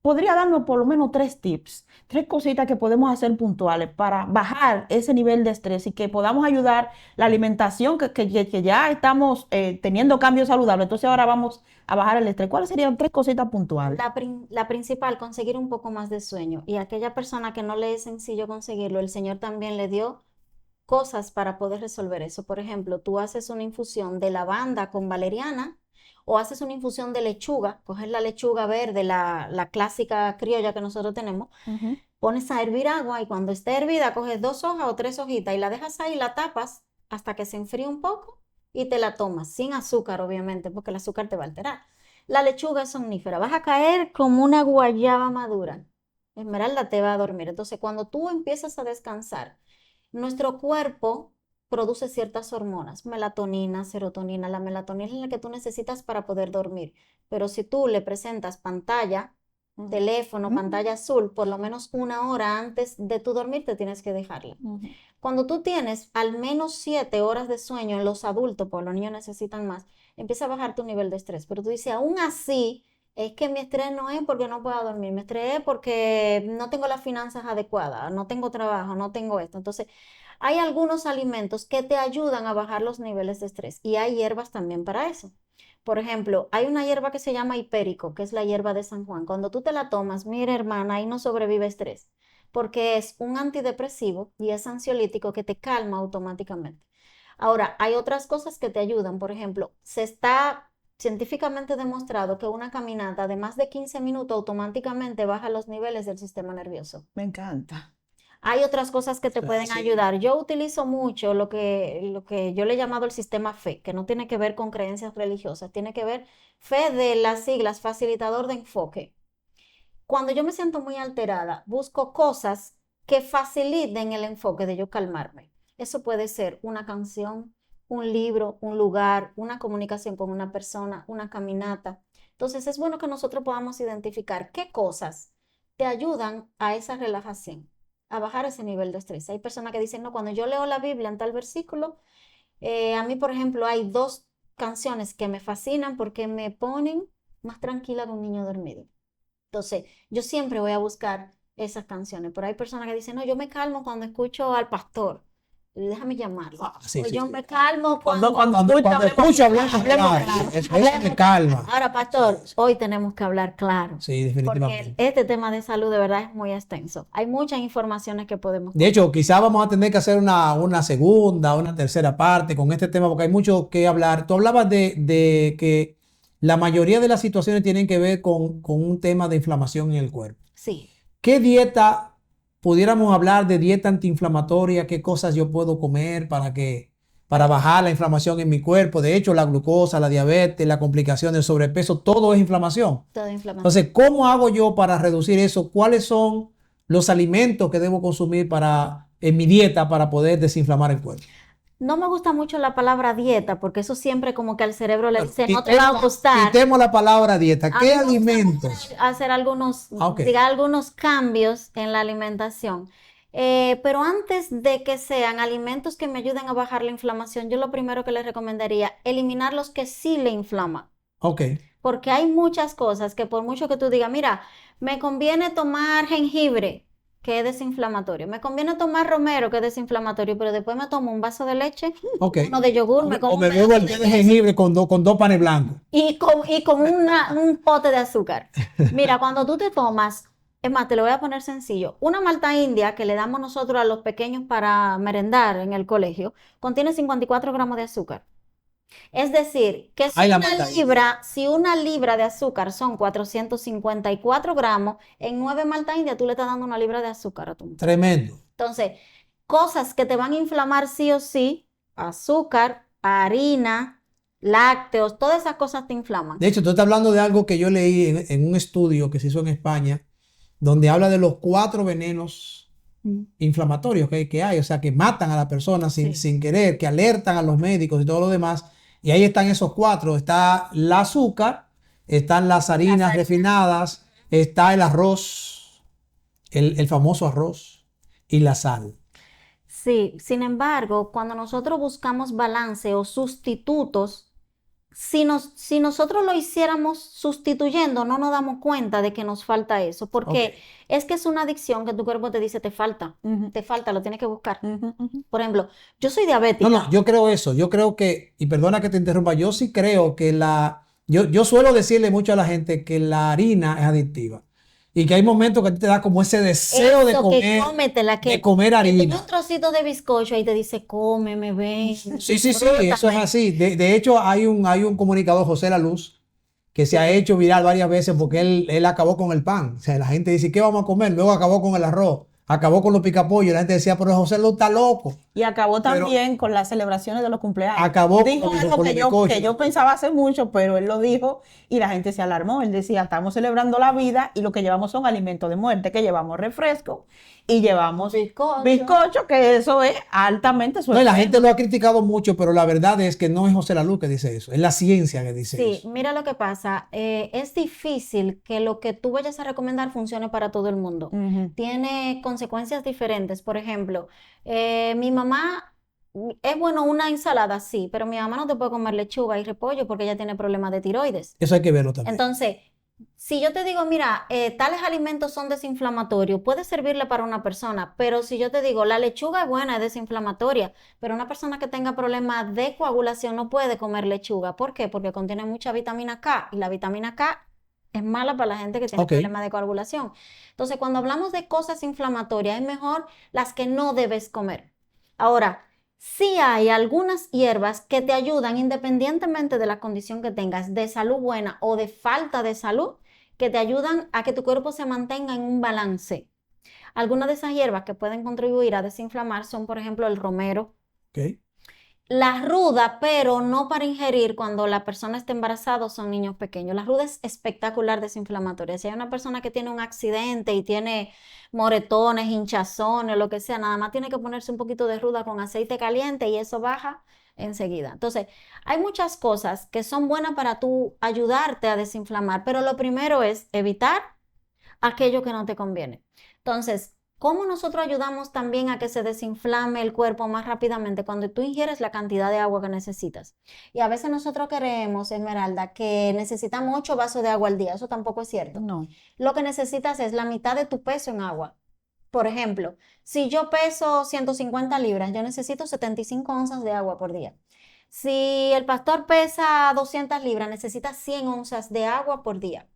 podría darnos por lo menos 3 tips, 3 cositas que podemos hacer puntuales para bajar ese nivel de estrés y que podamos ayudar la alimentación, que ya estamos teniendo cambios saludables. Entonces ahora vamos a bajar el estrés. ¿Cuáles serían 3 cositas puntuales? La principal, conseguir un poco más de sueño. Y a aquella persona que no le es sencillo conseguirlo, el Señor también le dio cosas para poder resolver eso. Por ejemplo, tú haces una infusión de lavanda con valeriana o haces una infusión de lechuga, coges la lechuga verde, la clásica criolla que nosotros tenemos, Ujú. pones a hervir agua y cuando esté hervida coges 2 hojas o 3 hojitas y la dejas ahí, la tapas hasta que se enfríe un poco y te la tomas, sin azúcar obviamente, porque el azúcar te va a alterar. La lechuga es somnífera, vas a caer como una guayaba madura. Esmeralda te va a dormir. Entonces, cuando tú empiezas a descansar, nuestro cuerpo produce ciertas hormonas, melatonina, serotonina. La melatonina es la que tú necesitas para poder dormir. Pero si tú le presentas pantalla, teléfono, Ujú. pantalla azul, por lo menos 1 hora antes de tu dormir, te tienes que dejarla. Ujú. Cuando tú tienes al menos 7 horas de sueño en los adultos, porque los niños necesitan más, empieza a bajar tu nivel de estrés. Pero tú dices, aún así, es que mi estrés no es porque no pueda dormir, mi estrés es porque no tengo las finanzas adecuadas, no tengo trabajo, no tengo esto. Entonces, hay algunos alimentos que te ayudan a bajar los niveles de estrés y hay hierbas también para eso. Por ejemplo, hay una hierba que se llama hipérico, que es la hierba de San Juan. Cuando tú te la tomas, mira hermana, ahí no sobrevive estrés, porque es un antidepresivo y es ansiolítico que te calma automáticamente. Ahora, hay otras cosas que te ayudan. Por ejemplo, se está científicamente demostrado que una caminata de más de 15 minutos automáticamente baja los niveles del sistema nervioso. Me encanta. Hay otras cosas que te pueden Sí. ayudar. Yo utilizo mucho lo que yo le he llamado el sistema FE, que no tiene que ver con creencias religiosas, tiene que ver FE de las siglas, facilitador de enfoque. Cuando yo me siento muy alterada, busco cosas que faciliten el enfoque de yo calmarme. Eso puede ser una canción, un libro, un lugar, una comunicación con una persona, una caminata. Entonces es bueno que nosotros podamos identificar qué cosas te ayudan a esa relajación, a bajar ese nivel de estrés. Hay personas que dicen, no, cuando yo leo la Biblia en tal versículo, a mí, por ejemplo, hay 2 canciones que me fascinan porque me ponen más tranquila que un niño dormido. Entonces, yo siempre voy a buscar esas canciones, pero hay personas que dicen, no, yo me calmo cuando escucho al pastor, déjame llamarlo. Sí, O sí, yo sí. me calmo Cuando escucho hablar claro, eso me calma. Ahora, pastor, hoy tenemos que hablar claro, Sí, porque definitivamente. este tema de salud de verdad es muy extenso. Hay muchas informaciones que podemos De hecho, quizás vamos a tener que hacer una segunda, una tercera parte con este tema porque hay mucho que hablar. Tú hablabas de que la mayoría de las situaciones tienen que ver con un tema de inflamación en el cuerpo. Sí. ¿Qué dieta pudiéramos hablar de dieta antiinflamatoria? ¿Qué cosas yo puedo comer para bajar la inflamación en mi cuerpo? De hecho, la glucosa, la diabetes, la complicación del sobrepeso, todo es inflamación. Toda inflamación. Entonces, ¿cómo hago yo para reducir eso? ¿Cuáles son los alimentos que debo consumir en mi dieta para poder desinflamar el cuerpo? No me gusta mucho la palabra dieta porque eso siempre como que al cerebro le Bueno, dice, no te va a gustar. quitemos la palabra dieta. A ¿Qué mí me gusta alimentos? hacer algunos, Ok. algunos cambios en la alimentación. Pero antes de que sean alimentos que me ayuden a bajar la inflamación, yo lo primero que les recomendaría, eliminar los que sí le inflaman. Ok. Porque hay muchas cosas que por mucho que tú digas, mira, me conviene tomar jengibre, que es desinflamatorio. Me conviene tomar romero, que es desinflamatorio, pero después me tomo un vaso de leche, Ok. uno de yogur, me como O me un bebo pedazo el de té de queso jengibre con dos panes blancos. y con un pote de azúcar. Mira, cuando tú te tomas, es más, te lo voy a poner sencillo, una malta india que le damos nosotros a los pequeños para merendar en el colegio, contiene 54 gramos de azúcar. Es decir, que Ay, la malta si una libra de azúcar son 454 gramos, en 9 malta india tú le estás dando una libra de azúcar a tu mujer. Tremendo. Entonces, cosas que te van a inflamar sí o sí, azúcar, harina, lácteos, todas esas cosas te inflaman. De hecho, tú estás hablando de algo que yo leí en un estudio que se hizo en España, donde habla de los 4 venenos inflamatorios que hay, o sea, que matan a la persona Sí. sin querer, que alertan a los médicos y todo lo demás. Y ahí están esos 4. Está el azúcar, están las harinas refinadas, está el arroz, el famoso arroz y la sal. Sí, sin embargo, cuando nosotros buscamos balance o sustitutos, si nosotros lo hiciéramos sustituyendo, no nos damos cuenta de que nos falta eso, porque Ok. es que es una adicción que tu cuerpo te dice, Ujú, te falta, lo tienes que buscar. ujú, ujú. Por ejemplo, yo soy No, diabética. yo creo eso. Yo creo que, y perdona que te interrumpa, yo sí creo que yo suelo decirle mucho a la gente que la harina es adictiva y que hay momentos que a ti te da como ese deseo Eso, que cómetela, de comer que tenga un harina. trocito de bizcocho y te dice, cómeme, ven, Sí, sí, sí, eso es disfrútame. así. De hecho, hay un comunicador, José La Luz, que se ha hecho viral varias veces porque él acabó con el pan. O sea, la gente dice, ¿qué vamos a comer? Luego acabó con el arroz, acabó con los picapollos. La gente decía, pero José Luz está loco. Y acabó Pero también con las celebraciones de los cumpleaños. acabó Dijo con algo los que bizcochos. yo pensaba hace mucho, pero él lo dijo y la gente se alarmó. Él decía, estamos celebrando la vida y lo que llevamos son alimentos de muerte, que llevamos refresco y llevamos Bizcocho. bizcocho, que eso es altamente No, y la suelto. gente lo ha criticado mucho, pero la verdad es que no es José La Luz que dice eso, es la ciencia que dice Sí, eso. mira lo que pasa. Es difícil que lo que tú vayas a recomendar funcione para todo el mundo. Ujú. Tiene consecuencias diferentes. Por ejemplo, mi mamá, es bueno una ensalada, sí, pero mi mamá no te puede comer lechuga y repollo porque ella tiene problemas de tiroides. Eso hay que verlo también. Entonces, si yo te digo, mira, tales alimentos son desinflamatorios, puede servirle para una persona, pero si yo te digo, la lechuga es buena, es desinflamatoria, pero una persona que tenga problemas de coagulación no puede comer lechuga. ¿Por qué? Porque contiene mucha vitamina K y la vitamina K es mala para la gente que tiene Ok, problemas de coagulación. Entonces, cuando hablamos de cosas inflamatorias, es mejor las que no debes comer. Ahora, sí hay algunas hierbas que te ayudan independientemente de la condición que tengas, de salud buena o de falta de salud, que te ayudan a que tu cuerpo se mantenga en un balance. Algunas de esas hierbas que pueden contribuir a desinflamar son, por ejemplo, el romero, ok. la ruda, pero no para ingerir cuando la persona está embarazada o son niños pequeños. La ruda es espectacular desinflamatoria. Si hay una persona que tiene un accidente y tiene moretones, hinchazones, lo que sea, nada más tiene que ponerse un poquito de ruda con aceite caliente y eso baja enseguida. Entonces, hay muchas cosas que son buenas para tú ayudarte a desinflamar, pero lo primero es evitar aquello que no te conviene. Entonces, ¿cómo nosotros ayudamos también a que se desinflame el cuerpo más rápidamente? Cuando tú ingieres la cantidad de agua que necesitas. Y a veces nosotros creemos, Esmeralda, que necesitamos 8 vasos de agua al día. Eso tampoco es cierto. No. Lo que necesitas es la mitad de tu peso en agua. Por ejemplo, si yo peso 150 libras, yo necesito 75 onzas de agua por día. Si el pastor pesa 200 libras, necesita 100 onzas de agua por día.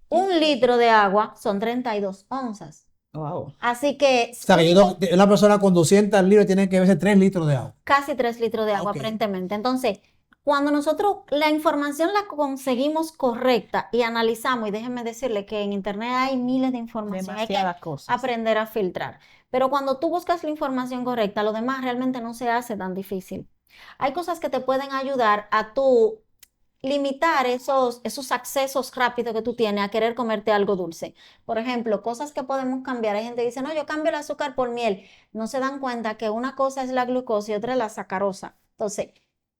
Un litro de agua son 32 onzas. Wow. Así que O sea, que una persona con 200 libras tiene que beber 3 litros de agua. casi 3 litros de agua Ok. aparentemente. Entonces, cuando nosotros la información la conseguimos correcta y analizamos, y déjenme decirle que en internet hay miles de información, hay que Demasiadas cosas. aprender a filtrar. Pero cuando tú buscas la información correcta, lo demás realmente no se hace tan difícil. Hay cosas que te pueden ayudar a tú limitar esos accesos rápidos que tú tienes a querer comerte algo dulce. Por ejemplo, cosas que podemos cambiar. Hay gente que dice, no, yo cambio el azúcar por miel. No se dan cuenta que una cosa es la glucosa y otra es la sacarosa. Entonces,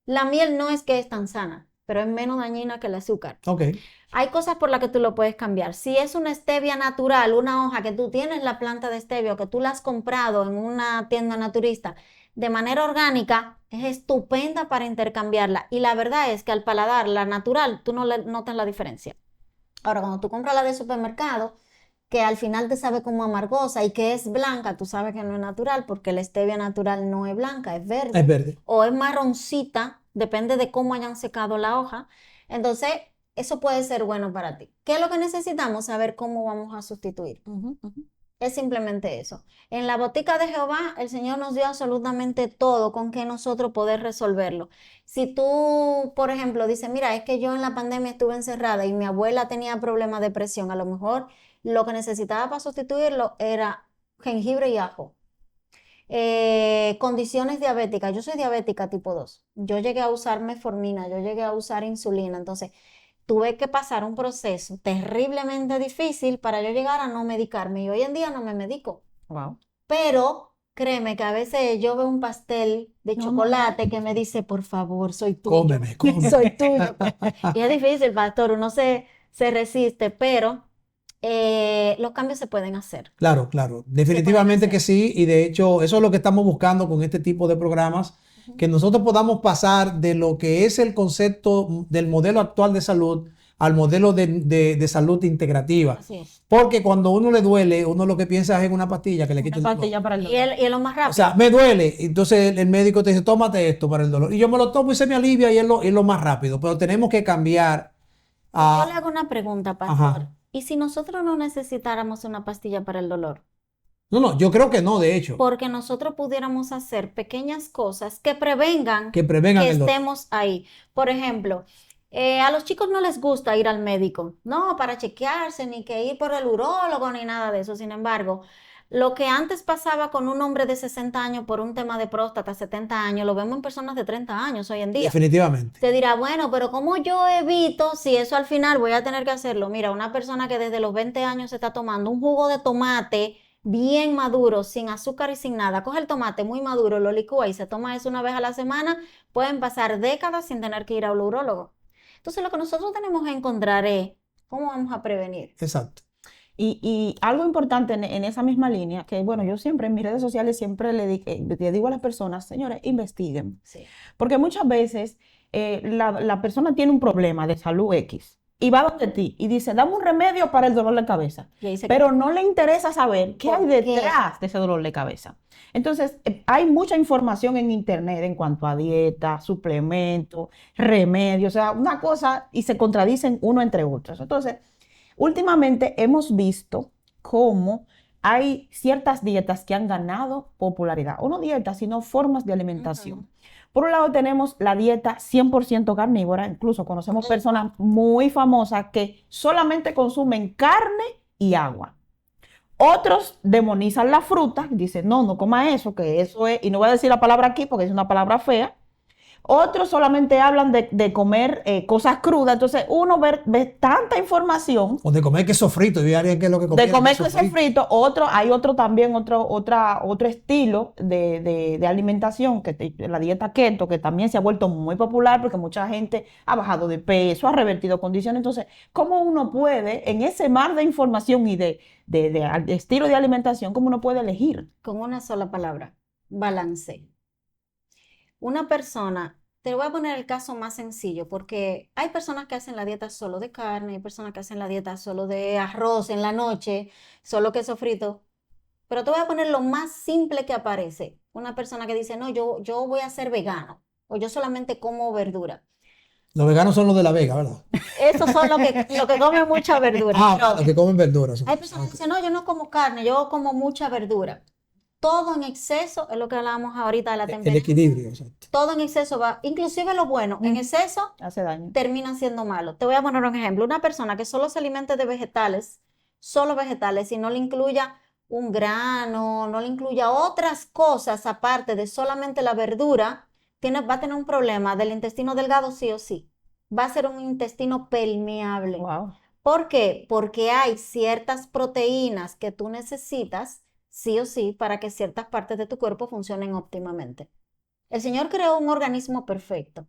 la miel no es que es tan sana, pero es menos dañina que el azúcar. Ok. Hay cosas por las que tú lo puedes cambiar. Si es una stevia natural, una hoja que tú tienes la planta de stevia o que tú la has comprado en una tienda naturista de manera orgánica, es estupenda para intercambiarla. Y la verdad es que al paladar, la natural, tú no le notas la diferencia. Ahora, cuando tú compras la de supermercado, que al final te sabe como amargosa y que es blanca, tú sabes que no es natural porque la stevia natural no es blanca, es verde Es verde. o es marroncita, depende de cómo hayan secado la hoja. Entonces, eso puede ser bueno para ti. ¿Qué es lo que necesitamos? Saber cómo vamos a sustituir. Ujú, ujú. Es simplemente eso. En la botica de Jehová, el Señor nos dio absolutamente todo con que nosotros poder resolverlo. Si tú, por ejemplo, dices, mira, es que yo en la pandemia estuve encerrada y mi abuela tenía problemas de presión, a lo mejor lo que necesitaba para sustituirlo era jengibre y ajo. Condiciones diabéticas. Yo soy diabética tipo 2. Yo llegué a usar metformina, yo llegué a usar insulina. Entonces, tuve que pasar un proceso terriblemente difícil para yo llegar a no medicarme. Y hoy en día no me medico. Wow. Pero créeme que a veces yo veo un pastel de No, no, chocolate que me dice, por favor, soy tuyo. Cómeme, cómeme. Soy tuyo. Y es difícil, pastor, uno se resiste, pero los cambios se pueden hacer. Claro, claro. Se pueden Definitivamente que hacer. sí. Y de hecho, eso es lo que estamos buscando con este tipo de programas. que nosotros podamos pasar de lo que es el concepto del modelo actual de salud al modelo de salud integrativa. Así es. Porque cuando uno le duele, uno lo que piensa es en una pastilla que le quita el Una dolor. pastilla para el Y dolor. es lo más O rápido. sea, me duele. Entonces el médico te dice, tómate esto para el dolor. Y yo me lo tomo y se me alivia y es lo más rápido. Pero tenemos que cambiar Yo le a... hago una pregunta, pastor. Ajá. ¿Y si nosotros no necesitáramos una pastilla para el dolor? No, yo creo que no, de hecho, Porque nosotros pudiéramos hacer pequeñas cosas que prevengan que prevengan que el dolor. estemos ahí. Por ejemplo, a los chicos no les gusta ir al médico, no para chequearse, ni que ir por el urólogo, ni nada de eso. Sin embargo, lo que antes pasaba con un hombre de 60 años por un tema de próstata, 70 años, lo vemos en personas de 30 años hoy en día. Definitivamente. Te dirá, bueno, pero ¿cómo yo evito si eso al final voy a tener que hacerlo? Mira, una persona que desde los 20 años se está tomando un jugo de tomate bien maduro, sin azúcar y sin nada, coge el tomate muy maduro, lo licúa y se toma eso una vez a la semana, pueden pasar décadas sin tener que ir al urólogo. Entonces, lo que nosotros tenemos que encontrar es cómo vamos a prevenir. Exacto. Y algo importante en esa misma línea, que bueno, yo siempre en mis redes sociales siempre le digo a las personas, señores, investiguen. Sí. Porque muchas veces la persona tiene un problema de salud X y va donde ti y dice, dame un remedio para el dolor de cabeza. Y ahí se Pero no le interesa saber qué ¿Por hay qué? detrás de ese dolor de cabeza. Entonces, hay mucha información en internet en cuanto a dieta, suplementos, remedios, o sea, una cosa y se contradicen uno entre otros. Entonces, últimamente hemos visto cómo hay ciertas dietas que han ganado popularidad. O no dietas, sino formas de alimentación. Ujú. Por un lado tenemos la dieta 100% carnívora, incluso conocemos personas muy famosas que solamente consumen carne y agua. Otros demonizan la fruta, dicen, no coma eso, que eso es, y no voy a decir la palabra aquí porque es una palabra fea. Otros solamente hablan de comer cosas crudas. Entonces, uno ve tanta información O de comer queso frito. Yo haría que es lo que de comiera, comer queso queso frito. frito. Hay otro también, otro estilo de alimentación, la dieta keto, que también se ha vuelto muy popular porque mucha gente ha bajado de peso, ha revertido condiciones. Entonces, ¿cómo uno puede, en ese mar de información y de estilo de alimentación, cómo uno puede elegir? Con una sola palabra, balance. Una persona, te voy a poner el caso más sencillo, porque hay personas que hacen la dieta solo de carne, hay personas que hacen la dieta solo de arroz en la noche, solo queso frito, pero te voy a poner lo más simple que aparece. Una persona que dice, no, yo voy a ser vegano, o yo solamente como verdura. Los veganos son los de La Vega, ¿verdad? Esos son los que comen mucha verdura. Ah, los que comen verduras. Hay personas que dicen, no, yo no como carne, yo como mucha verdura. Todo en exceso, es lo que hablábamos ahorita de la El temperatura. equilibrio, exacto. Todo en exceso va, inclusive lo bueno, en exceso Hace daño. termina siendo malo. Te voy a poner un ejemplo. Una persona que solo se alimente de vegetales, solo vegetales, y no le incluya un grano, no le incluya otras cosas aparte de solamente la verdura, va a tener un problema del intestino delgado sí o sí. Va a ser un intestino permeable. Wow. ¿Por qué? Porque hay ciertas proteínas que tú necesitas, sí o sí, para que ciertas partes de tu cuerpo funcionen óptimamente. El Señor creó un organismo perfecto.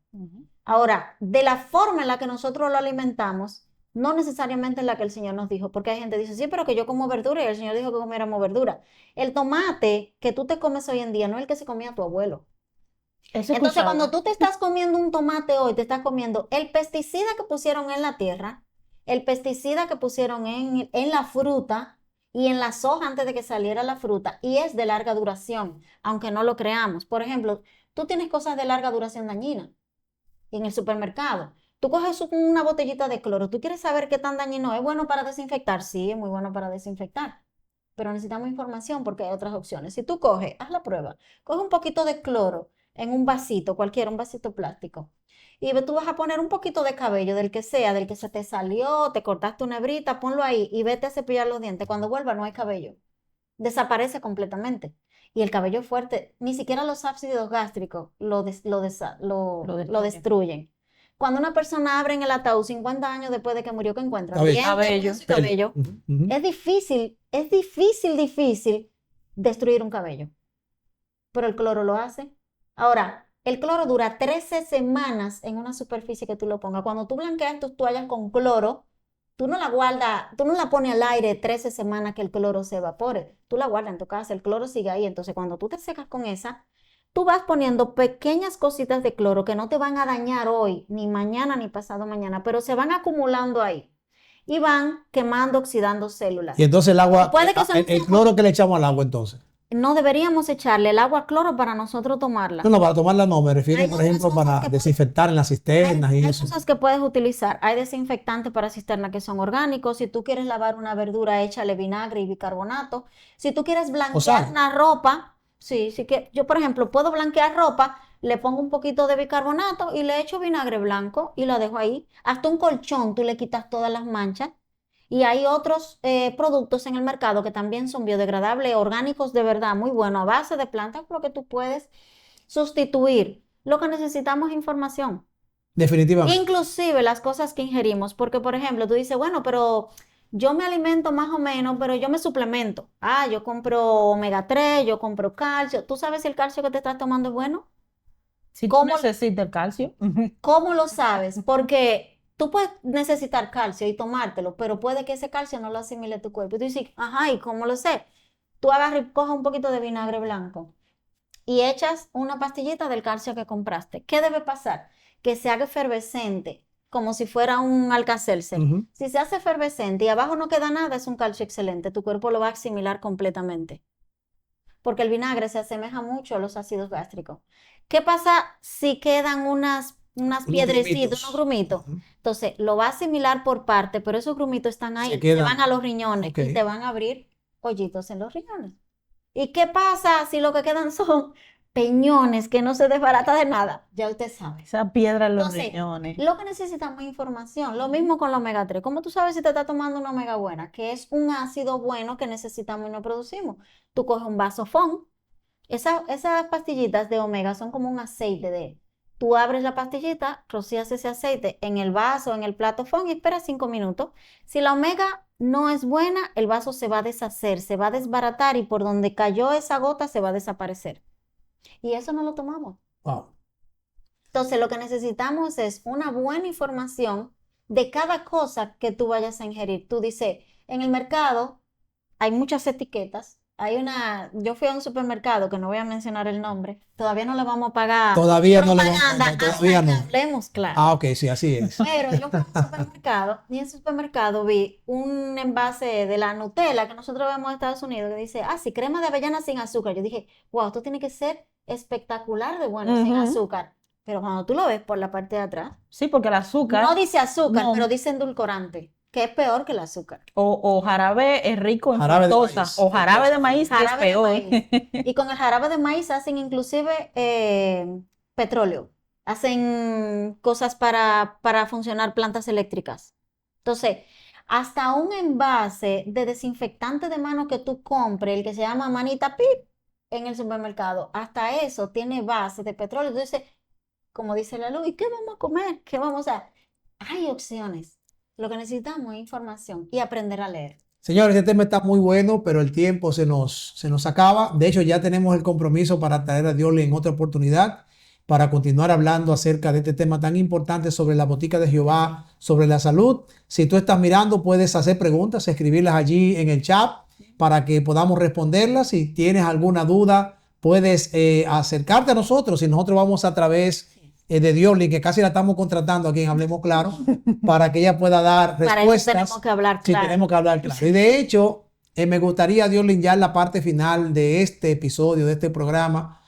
Ahora, de la forma en la que nosotros lo alimentamos, no necesariamente en la que el Señor nos dijo, porque hay gente que dice, sí, pero que yo como verdura y el Señor dijo que comiéramos verdura. El tomate que tú te comes hoy en día no es el que se comía tu abuelo. Eso he Entonces, escuchado. cuando tú te estás comiendo un tomate hoy, te estás comiendo el pesticida que pusieron en la tierra, el pesticida que pusieron en la fruta y en las hojas antes de que saliera la fruta, y es de larga duración, aunque no lo creamos. Por ejemplo, tú tienes cosas de larga duración dañina en el supermercado. Tú coges una botellita de cloro, tú quieres saber qué tan dañino es. ¿Bueno para desinfectar? Sí, es muy bueno para desinfectar, pero necesitamos información porque hay otras opciones. Si tú coges, haz la prueba, coge un poquito de cloro en un vasito, cualquiera, un vasito plástico, y tú vas a poner un poquito de cabello, del que sea, del que se te salió, te cortaste una hebrita, ponlo ahí y vete a cepillar los dientes. Cuando vuelva no hay cabello, desaparece completamente. Y el cabello fuerte, ni siquiera los ácidos gástricos lo destruyen. Cuando una persona abre en el ataúd 50 años después de que murió, ¿qué encuentra? Cabello. Dientes, Cabello. hueso y cabello. Es difícil destruir un cabello, pero el cloro lo hace. Ahora, el cloro dura 13 semanas en una superficie que tú lo pongas. Cuando tú blanqueas tus toallas con cloro, tú no la guardas, tú no la pones al aire 13 semanas que el cloro se evapore. Tú la guardas en tu casa, el cloro sigue ahí. Entonces, cuando tú te secas con esa, tú vas poniendo pequeñas cositas de cloro que no te van a dañar hoy, ni mañana, ni pasado mañana, pero se van acumulando ahí y van quemando, oxidando células. Y entonces el agua, Puede que eso no el sea cloro que le echamos al agua entonces. No deberíamos echarle el agua cloro para nosotros No, tomarla. no, para tomarla no, me refiero, Hay por muchas ejemplo, cosas para que desinfectar en las cisternas y hay eso. cosas que puedes utilizar. Hay desinfectantes para cisterna que son orgánicos. Si tú quieres lavar una verdura, échale vinagre y bicarbonato. Si tú quieres O blanquear sal. una ropa, sí que yo, por ejemplo, puedo blanquear ropa, le pongo un poquito de bicarbonato y le echo vinagre blanco y la dejo ahí. Hasta un colchón tú le quitas todas las manchas. Y hay otros productos en el mercado que también son biodegradables, orgánicos de verdad, muy buenos, a base de plantas, por lo que tú puedes sustituir. Lo que necesitamos es información. Definitivamente. Inclusive las cosas que ingerimos, porque por ejemplo, tú dices, bueno, pero yo me alimento más o menos, pero yo me suplemento. Ah, yo compro omega 3, yo compro calcio. ¿Tú sabes si el calcio que te estás tomando es bueno? Si tú ¿Cómo, necesitas el calcio, cómo lo sabes? Porque tú puedes necesitar calcio y tomártelo, pero puede que ese calcio no lo asimile tu cuerpo. Y tú dices, ajá, ¿y cómo lo sé? Tú agarras y coges un poquito de vinagre blanco y echas una pastillita del calcio que compraste. ¿Qué debe pasar? Que se haga efervescente, como si fuera un Alka-Seltzer. Ujú. Si se hace efervescente y abajo no queda nada, es un calcio excelente. Tu cuerpo lo va a asimilar completamente. Porque el vinagre se asemeja mucho a los ácidos gástricos. ¿Qué pasa si quedan unas Unos piedrecitas, unos grumitos. grumitos? Ujú. Entonces, lo va a asimilar por parte, pero esos grumitos están Se ahí, se van quedan. a los riñones Ok. y te van a abrir hoyitos en los riñones. ¿Y qué pasa si lo que quedan son peñones que no se desbarata de nada? Ya usted sabe. esa piedra en los Entonces, riñones. lo que necesitamos es información. Lo mismo con la omega 3. ¿Cómo tú sabes si te está tomando una omega buena? Que es un ácido bueno que necesitamos y no producimos. Tú coges un vasofón. Esas pastillitas de omega son como un aceite de... Tú abres la pastillita, rocías ese aceite en el vaso, en el plato fond y esperas 5 minutos. Si la omega no es buena, el vaso se va a deshacer, se va a desbaratar y por donde cayó esa gota se va a desaparecer. Y eso no lo tomamos. Wow. Entonces, lo que necesitamos es una buena información de cada cosa que tú vayas a ingerir. Tú dices, en el mercado hay muchas etiquetas. Yo fui a un supermercado que no voy a mencionar el nombre. Todavía no le vamos a pagar Todavía no le vamos a propaganda pagar, todavía hasta que no. hablemos claro. Ah, ok, sí, así es. Pero yo fui a un supermercado y en ese supermercado vi un envase de la Nutella que nosotros vemos en Estados Unidos que dice, sí, crema de avellana sin azúcar. Yo dije, wow, esto tiene que ser espectacular de bueno sin Ujú. azúcar. Pero cuando tú lo ves por la parte de atrás, Sí, porque el azúcar no dice azúcar, no. pero dice endulcorante, que es peor que el azúcar. o jarabe es rico en Jarabe de fructosa, maíz. o jarabe de maíz que es Jarabe de peor. maíz. Y con el jarabe de maíz hacen inclusive petróleo. Hacen cosas para funcionar plantas eléctricas. Entonces, hasta un envase de desinfectante de mano que tú compres, el que se llama Manita Pip en el supermercado, hasta eso tiene base de petróleo. Entonces, como dice la luz, ¿y qué vamos a comer? ¿Qué vamos a...? Hay opciones. Lo que necesitamos es información y aprender a leer. Señores, este tema está muy bueno, pero el tiempo se nos acaba. De hecho, ya tenemos el compromiso para traer a Dios en otra oportunidad para continuar hablando acerca de este tema tan importante sobre la botica de Jehová, sobre la salud. Si tú estás mirando, puedes hacer preguntas, escribirlas allí en el chat para que podamos responderlas. Si tienes alguna duda, puedes acercarte a nosotros y nosotros vamos a través de Diorly, que casi la estamos contratando aquí en Hablemos Claro, para que ella pueda dar Para eso respuestas. tenemos que hablar Sí, claro. tenemos que hablar claro. Y de hecho, me gustaría, Diorly, ya en la parte final de este episodio, de este programa,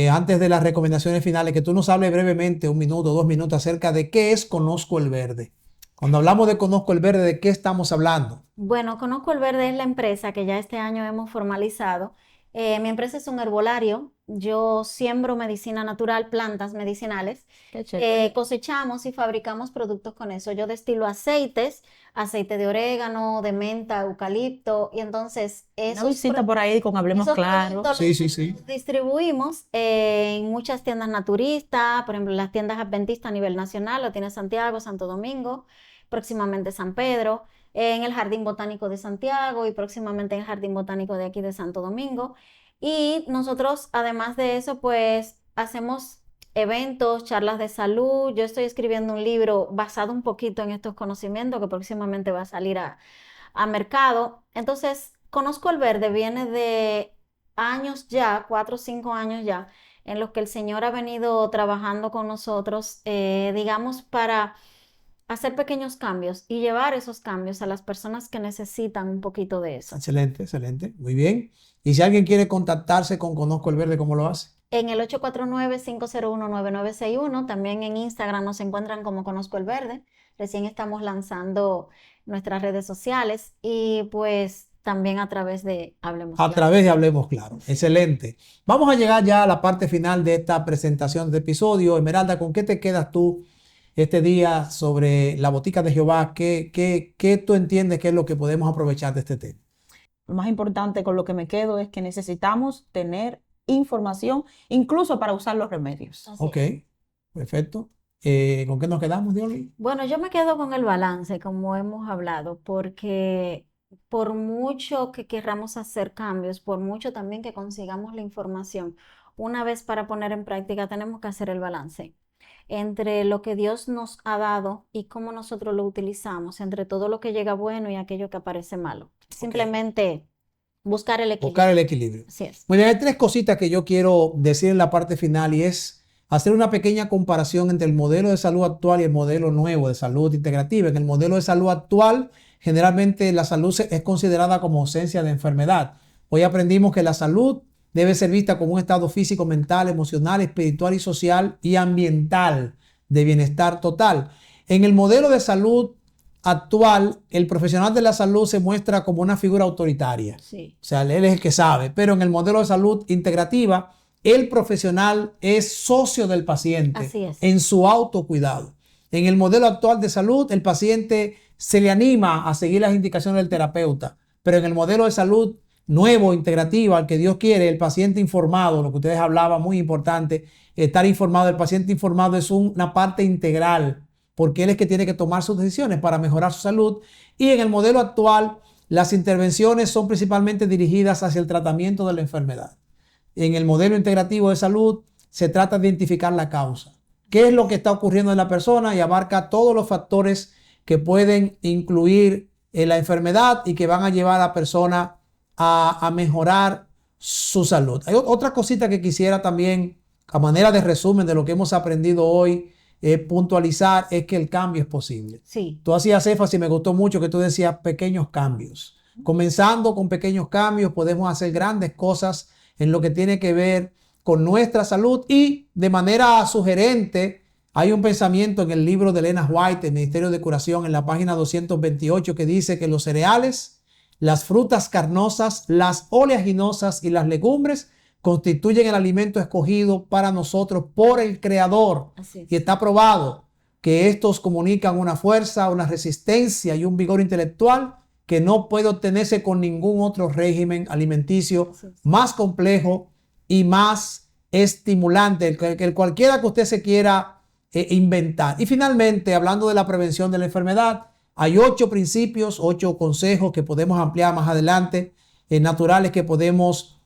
antes de las recomendaciones finales, que tú nos hables brevemente, 1 minuto, 2 minutos, acerca de qué es Conozco el Verde. Cuando hablamos de Conozco el Verde, ¿de qué estamos hablando? Bueno, Conozco el Verde es la empresa que ya este año hemos formalizado. Mi empresa es un herbolario. Yo siembro medicina natural, plantas medicinales. Qué chévere. Cosechamos y fabricamos productos con eso. Yo destilo aceites, aceite de orégano, de menta, eucalipto. Y entonces Una esos visita por ahí con Hablemos esos Claro. productos Sí, sí, sí. los distribuimos en muchas tiendas naturistas, por ejemplo, las tiendas adventistas a nivel nacional, lo tiene Santiago, Santo Domingo, próximamente San Pedro, en el Jardín Botánico de Santiago y próximamente en el Jardín Botánico de aquí de Santo Domingo. Y nosotros, además de eso, pues hacemos eventos, charlas de salud. Yo estoy escribiendo un libro basado un poquito en estos conocimientos que próximamente va a salir a mercado. Entonces, Conozco el Verde viene de años ya, 4 o 5 años ya, en los que el Señor ha venido trabajando con nosotros, digamos, para hacer pequeños cambios y llevar esos cambios a las personas que necesitan un poquito de eso. Excelente, excelente. Muy bien. Y si alguien quiere contactarse con Conozco el Verde, ¿cómo lo hace? En el 849-501-9961, también en Instagram nos encuentran como Conozco el Verde. Recién estamos lanzando nuestras redes sociales y pues también a través de Hablemos A Claro. través de Hablemos Claro. Excelente. Vamos a llegar ya a la parte final de esta presentación de episodio. Esmeralda, ¿con qué te quedas tú este día sobre la botica de Jehová? ¿Qué tú entiendes que es lo que podemos aprovechar de este tema? Lo más importante con lo que me quedo es que necesitamos tener información, incluso para usar los remedios. Así Ok, es. perfecto. ¿Con qué nos quedamos, Dioli? Bueno, yo me quedo con el balance, como hemos hablado, porque por mucho que querramos hacer cambios, por mucho también que consigamos la información, una vez para poner en práctica tenemos que hacer el balance entre lo que Dios nos ha dado y cómo nosotros lo utilizamos, entre todo lo que llega bueno y aquello que aparece malo. Simplemente buscar el Buscar el equilibrio. equilibrio. Así es. Muy bien, hay tres cositas que yo quiero decir en la parte final y es hacer una pequeña comparación entre el modelo de salud actual y el modelo nuevo de salud integrativa. En el modelo de salud actual, generalmente la salud es considerada como ausencia de enfermedad. Hoy aprendimos que la salud debe ser vista como un estado físico, mental, emocional, espiritual y social y ambiental de bienestar total. En el modelo de salud actual, el profesional de la salud se muestra como una figura autoritaria. Sí. O sea, él es el que sabe, pero en el modelo de salud integrativa, el profesional es socio del paciente Así es. en su autocuidado. En el modelo actual de salud, el paciente se le anima a seguir las indicaciones del terapeuta, pero en el modelo de salud nuevo, integrativa, al que Dios quiere, el paciente informado, lo que ustedes hablaban, muy importante, estar informado. El paciente informado es una parte integral, porque él es que tiene que tomar sus decisiones para mejorar su salud. Y en el modelo actual, las intervenciones son principalmente dirigidas hacia el tratamiento de la enfermedad. En el modelo integrativo de salud, se trata de identificar la causa. ¿Qué es lo que está ocurriendo en la persona? Y abarca todos los factores que pueden incluir en la enfermedad y que van a llevar a la persona a mejorar su salud. Hay otra cosita que quisiera también, a manera de resumen de lo que hemos aprendido hoy, puntualizar, es que el cambio es posible. Sí. Tú hacías énfasis y me gustó mucho que tú decías pequeños cambios. Comenzando con pequeños cambios, podemos hacer grandes cosas en lo que tiene que ver con nuestra salud. Y de manera sugerente, hay un pensamiento en el libro de Elena White, El Ministerio de Curación, en la página 228, que dice que los cereales, las frutas carnosas, las oleaginosas y las legumbres constituyen el alimento escogido para nosotros por el Creador. Así es. Y está probado que estos comunican una fuerza, una resistencia y un vigor intelectual que no puede obtenerse con ningún otro régimen alimenticio más complejo y más estimulante, el cualquiera que usted se quiera inventar. Y finalmente, hablando de la prevención de la enfermedad, hay 8 principios, 8 consejos que podemos ampliar más adelante, naturales que podemos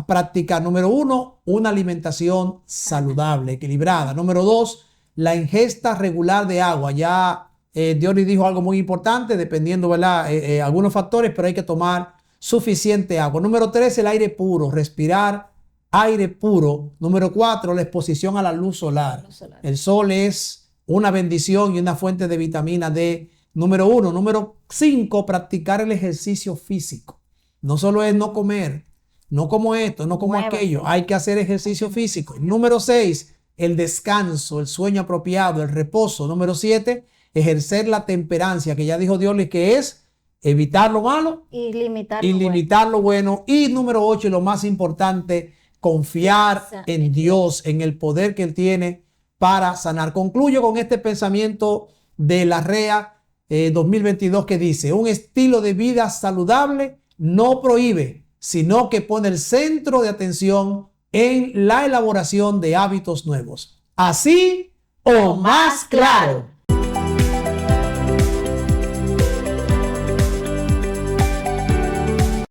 practicar. Número 1, una alimentación saludable, equilibrada. Número 2, la ingesta regular de agua. Ya Diony dijo algo muy importante, dependiendo, ¿verdad? Algunos factores, pero hay que tomar suficiente agua. Número 3, el aire puro, respirar aire puro. Número 4, la exposición a la luz solar. El sol es una bendición y una fuente de vitamina D. Número 1. Número 5, practicar el ejercicio físico. No solo es no comer, no como esto, no como aquello. Hay que hacer ejercicio físico. Número 6, el descanso, el sueño apropiado, el reposo. Número 7, ejercer la temperancia, que ya dijo Dios, que es evitar lo malo y limitar lo bueno. Y número 8, y lo más importante, confiar en Dios, en el poder que Él tiene para sanar. Concluyo con este pensamiento de la REA 2022 que dice: un estilo de vida saludable no prohíbe, sino que pone el centro de atención en la elaboración de hábitos nuevos. Así o más claro.